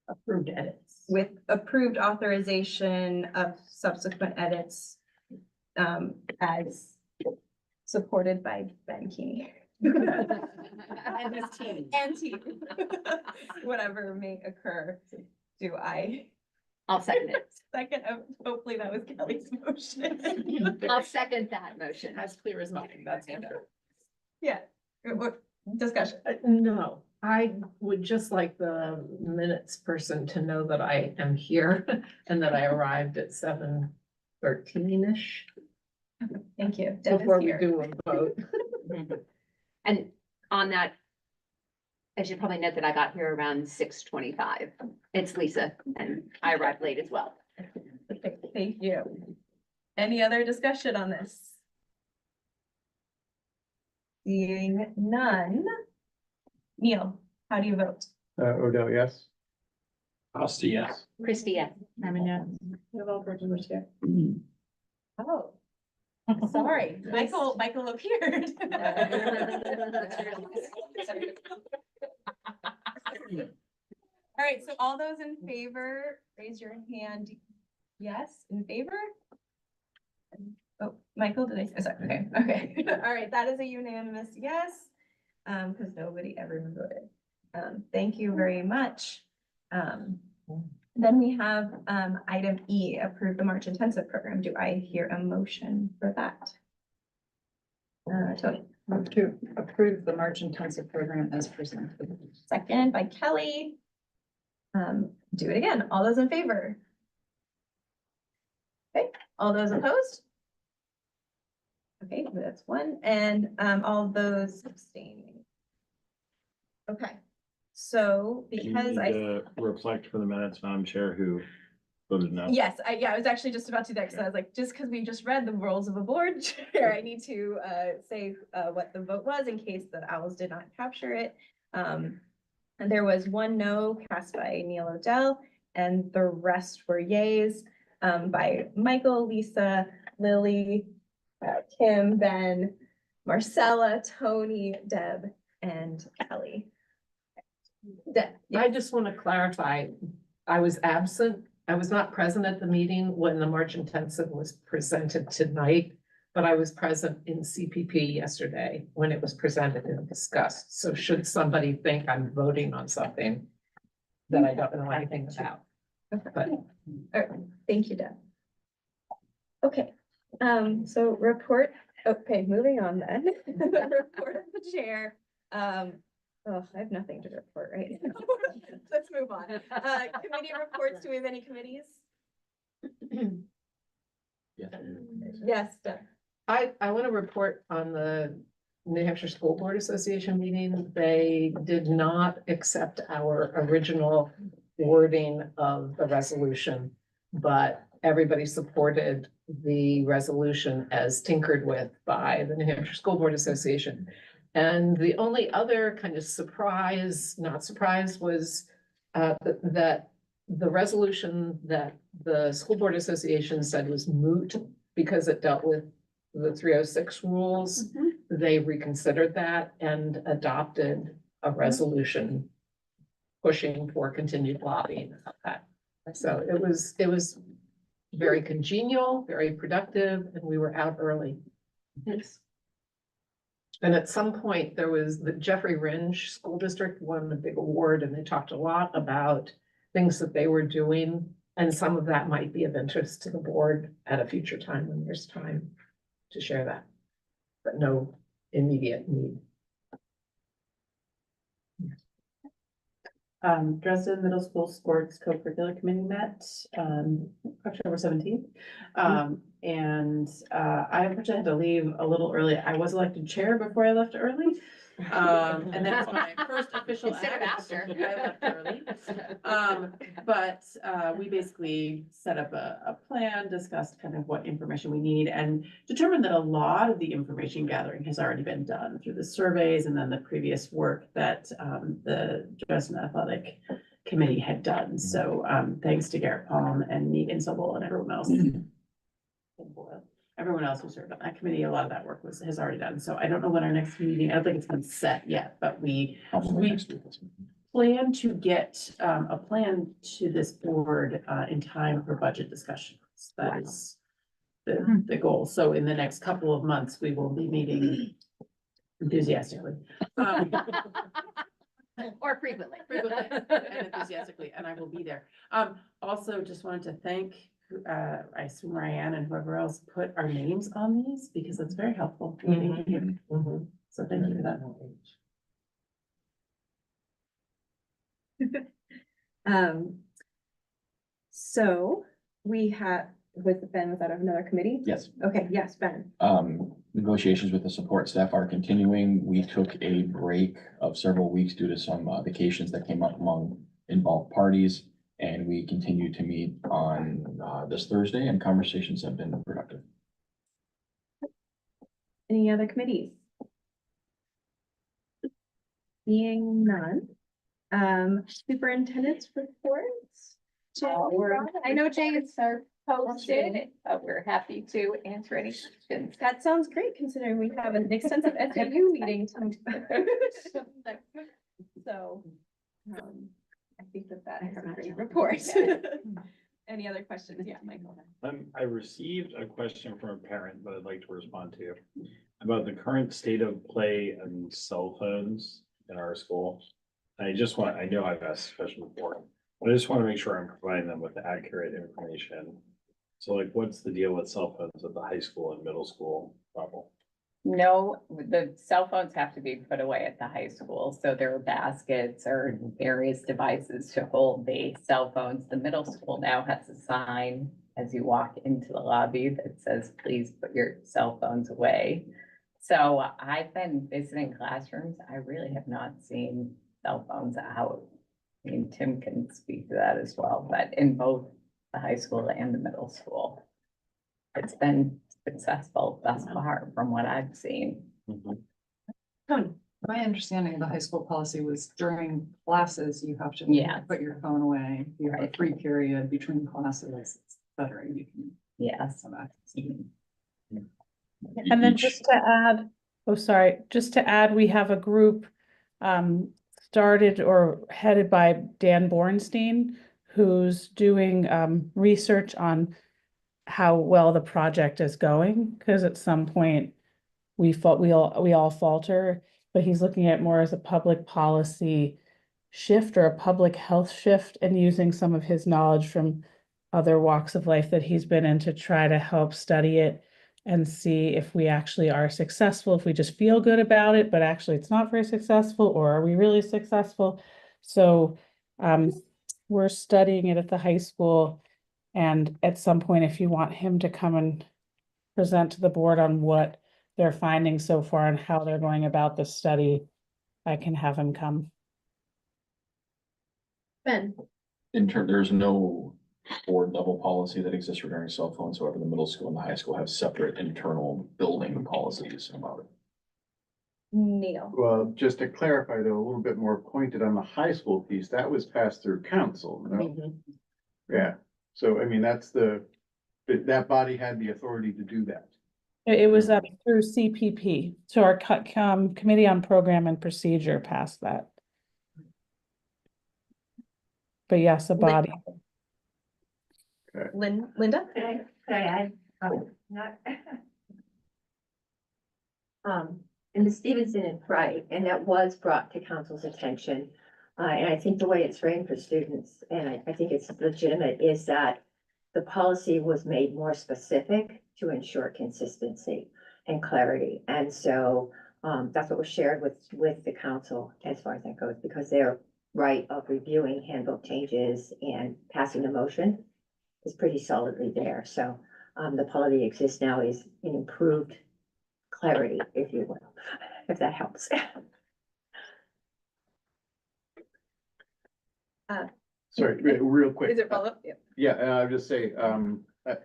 Approved edits. approved authorization of subsequent edits as supported by Ben Keeney. And his team. And team. Whatever may occur. Do I I'll second it. second? Hopefully that was Kelly's motion. I'll second that motion. As clear as mine. That's it. Yeah. Discussion. No, I would just like the minutes person to know that I am here and that I arrived at 7:13-ish Thank you. Deb is before we here. do a vote. And on that, I should probably note that I got here around 6:25. It's Lisa and I arrived late as well. Thank you. Any other discussion on this? Seeing none. Neil, how do you vote? Odell, yes? Costa, yes. Christie, yes. Oh. Sorry, Michael appeared. All right, so all those in favor, raise your hand. Yes, in favor? Oh, Michael, did I, sorry, okay. All right, that is a unanimous yes. Because everyone voted. Thank you very much. Then we have, item E, approve the March intensive program. Do I hear a motion for that? Tony, Move to approve the March intensive program as presented. second by Kelly. Do it again. All those in favor? Okay, all those opposed? Okay, that's one, and, all those abstaining. Okay, so because I. Reflect for the minutes, Madam Chair, who voted no. Yes, I was actually just about to do that, because I was like, just because we just read the rules of a board chair, I need to say what the vote was in case the owls did not capture it. And there was one no cast by Neil Odell, and the rest were yays by Michael, Lisa, Lily, Kim, Ben, Marcella, Tony, Deb, and Kelly. I just want to clarify, I was absent. I was not present at the meeting when the March intensive was presented tonight, but I was present in CPP yesterday when it was presented and discussed. So should somebody think I'm voting on something that I don't know anything about, but All right, thank you, Deb. Okay, so report, okay, moving on then. Report of the chair. Oh, I have nothing to report right now. Let's move on. Committee reports, do we have any committees? Yeah. Yes, Deb. I want to report on the New Hampshire School Board Association meeting. They did not accept our original wording of the resolution, but everybody supported the resolution as tinkered with by the New Hampshire School Board Association. And the only other kind of surprise, not surprise, was that the resolution that the School Board Association said was moot because it dealt with the 306 rules. They reconsidered that and adopted a resolution pushing for continued lobbying of that. So it was very congenial, very productive, and we were out early. Thanks. And at some point, there was the Jeffrey Ringe School District won a big award, and they talked a lot about things that they were doing. And some of that might be of interest to the board at a future time when there's time to share that, but no immediate need. Dresden Middle School Sports Co-Curricular Committee met October 17th. And I unfortunately had to leave a little early. I was elected chair before I left early. And that's my first official Instead of act. after. I left early. But we basically set up a plan, discussed kind of what information we need, and determined that a lot of the information gathering has already been done through the surveys and then the previous work that the Dresden Athletic Committee had done. So thanks to Garrett Palm and Megan Sobel and everyone else. Everyone else who served on that committee, a lot of that work has already done. So I don't know when our next meeting, I don't think it's been set yet, but we plan to get a plan to this board in time for budget discussions. That is the goal. So in the next couple of months, we will be meeting enthusiastically. Or frequently. And enthusiastically, and I will be there. Also just wanted to thank I assume Ryan and whoever else put our names on these because it's very helpful. So thank you for that. So we have, was that of another committee? Yes. Okay, yes, Ben. Negotiations with the support staff are continuing. We took a break of several weeks due to some vacations that came up among involved parties. And we continue to meet on this Thursday, and conversations have been productive. Any other committees? Being none. Superintendents reports? I know James are posted, but we're happy to answer any questions. That sounds great considering we have an extensive SAU meeting tomorrow. So, I think that is a great report. Any other questions? Yeah, Michael. I received a question from a parent that I'd like to respond to about the current state of play and cell phones in our school. I know I've asked this question before, but I just want to make sure I'm providing them with accurate information. So like, what's the deal with cell phones at the high school and middle school level? No, the cell phones have to be put away at the high school, so there are baskets or various devices to hold the cell phones. The middle school now has a sign as you walk into the lobby that says, please put your cell phones away. So I've been visiting classrooms. I really have not seen cell phones out. I mean, Tim can speak to that as well, but in both the high school and the middle school, it's been successful thus far from what I've seen. Tony. My understanding of the high school policy was during classes, you have to Yes. put your phone away. You have a Right. free period between classes, et cetera. You can Yes. have access to it. And then Each- just to add, oh, sorry, just to add, we have a group started or headed by Dan Bornstein, who's doing research on how well the project is going, because at some point we all falter, but he's looking at more as a public policy shift or a public health shift and using some of his knowledge from other walks of life that he's been in to try to help study it and see if we actually are successful, if we just feel good about it, but actually it's not very successful, or are we really successful? So we're studying it at the high school, and at some point, if you want him to come and present to the board on what they're finding so far and how they're going about the study, I can have him come. Ben, There's no board level policy that exists regarding cell phones, however, the middle school and the high school have separate internal building policies about it. Neil. Well, just to clarify though, a little bit more pointed on the high school piece, that was passed through council, no? Yeah, so I mean, that body had the authority to do that. It was through CPP, so our Committee on Program and Procedure passed that. But yes, a body. Linda? Could I add, not. And Ms. Stevenson is right, and that was brought to council's attention. And I think the way it's framed for students, and I think it's legitimate, is that the policy was made more specific to ensure consistency and clarity. And so that's what was shared with the council as far as that goes, because their right of reviewing handbook changes and passing the motion is pretty solidly there. So the policy exists now is an improved clarity, if you will, if that helps. Sorry, real quick. Is it follow-up? Yeah. Yeah, and I'll just say,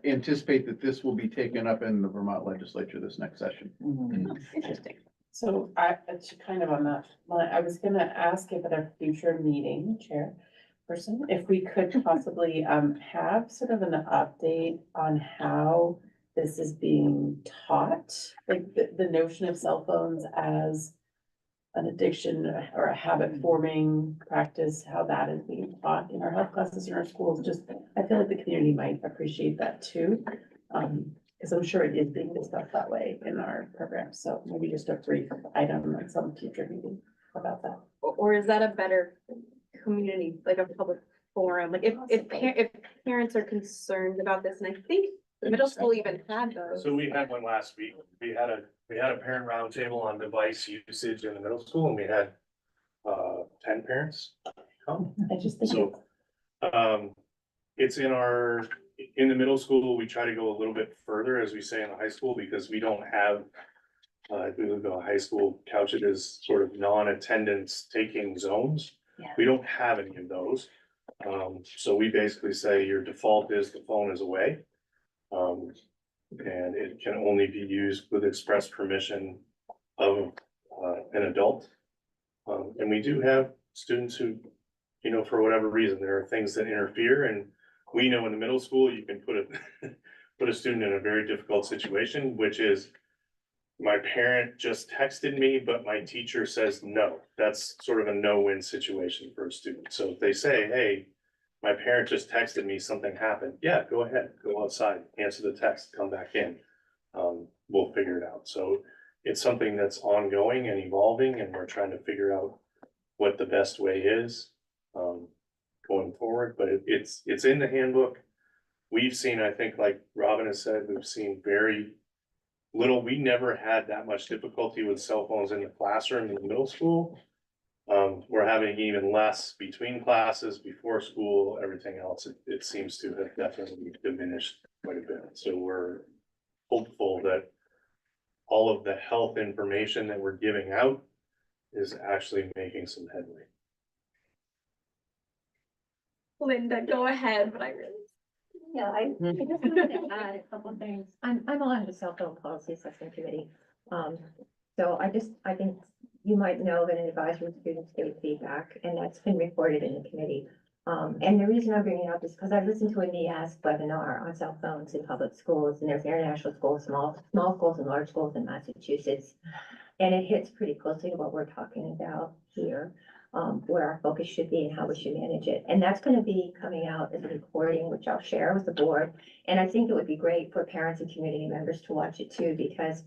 anticipate that this will be taken up in the Vermont legislature this next session. Interesting. So to kind of on that, I was gonna ask if at a future meeting, chairperson, if we could possibly have sort of an update on how this is being taught, like the notion of cell phones as an addiction or a habit forming practice, how that is being taught in our health classes in our schools. Just, I feel like the community might appreciate that too. Because I'm sure it is being discussed that way in our program. So maybe just a brief item at some future meeting about that. Or is that a better community, like a public forum? Like if parents are concerned about this, and I think the middle school even had those. So we had one last week. We had a parent roundtable on device usage in the middle school, and we had 10 parents come. I just think. So it's in the middle school, we try to go a little bit further, as we say in the high school, because we don't have if we look at high school, couch it as sort of non-attendance taking zones. Yeah. We don't have any of those. So we basically say your default is the phone is away. And it can only be used with express permission of an adult. And we do have students who, for whatever reason, there are things that interfere, and we know in the middle school, you can put a student in a very difficult situation, which is my parent just texted me, but my teacher says no. That's sort of a no-win situation for a student. So if they say, hey, my parent just texted me, something happened. Yeah, go ahead, go outside, answer the text, come back in. We'll figure it out. So it's something that's ongoing and evolving, and we're trying to figure out what the best way is going forward. But it's in the handbook. We've seen, I think, like Robin has said, we've seen very little. We never had that much difficulty with cell phones in the classroom in the middle school. We're having even less between classes, before school, everything else. It seems to have definitely diminished quite a bit. So we're hopeful that all of the health information that we're giving out is actually making some headway. Linda, go ahead, but I really. Yeah, I just wanted to add a couple of things. I'm on the cell phone policy assessment committee. So I think you might know that an advisory students gave feedback, and that's been recorded in the committee. And the reason I'm bringing it up is because I listened to a NEASC webinar on cell phones in public schools, and there's international schools, small schools and large schools in Massachusetts. And it hits pretty closely to what we're talking about here, where our focus should be and how we should manage it. And that's going to be coming out as a recording, which I'll share with the board. And I think it would be great for parents and community members to watch it too, because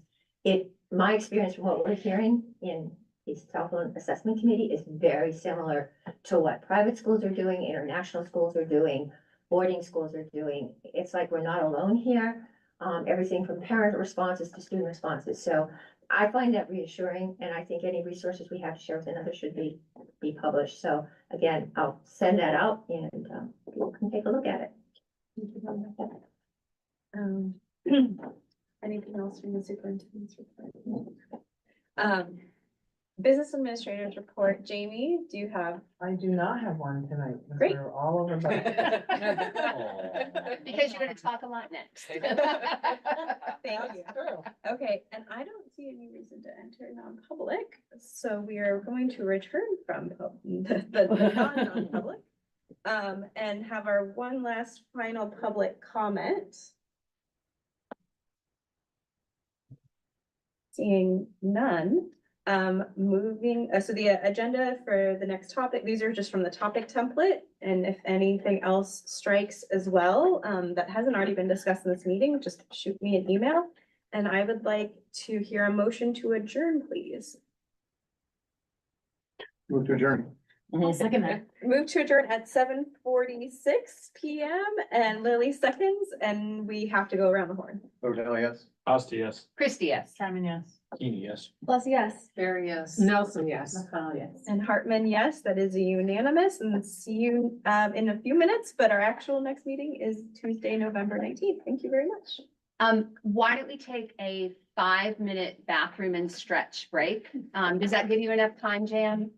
my experience from what we're hearing in the cell phone assessment committee is very similar to what private schools are doing, international schools are doing, boarding schools are doing. It's like we're not alone here. Everything from parent responses to student responses. So I find that reassuring, and I think any resources we have to share with another should be published. So again, I'll send that out and people can take a look at it. Anything else from the superintendent's report? Business administrators report. Jamie, do you have? I do not have one tonight. 'Cause Great. we're all over. Because you're gonna talk a lot next. Thank you. Okay, and I don't see any reason to enter non-public, so we are going to return from the non-public. And have our one last final public comment. Seeing none, moving, so the agenda for the next topic, these are just from the topic template. And if anything else strikes as well, that hasn't already been discussed in this meeting, just shoot me an email. And I would like to hear a motion to adjourn, please. Move to adjourn. Second that. Move to adjourn at 7:46 PM and Lily seconds, and we have to go around the horn. Odell, yes. Costa, yes. Christie, yes. Simon, yes. Keeney, yes. Plus, yes. Barry, yes. Nelson, yes. McCall, yes. And Hartman, yes, that is a unanimous, and see you in a few minutes, but our actual next meeting is Tuesday, November 19th. Thank you very much. Why don't we take a 5-minute bathroom and stretch break? Does that give you enough time, Jan?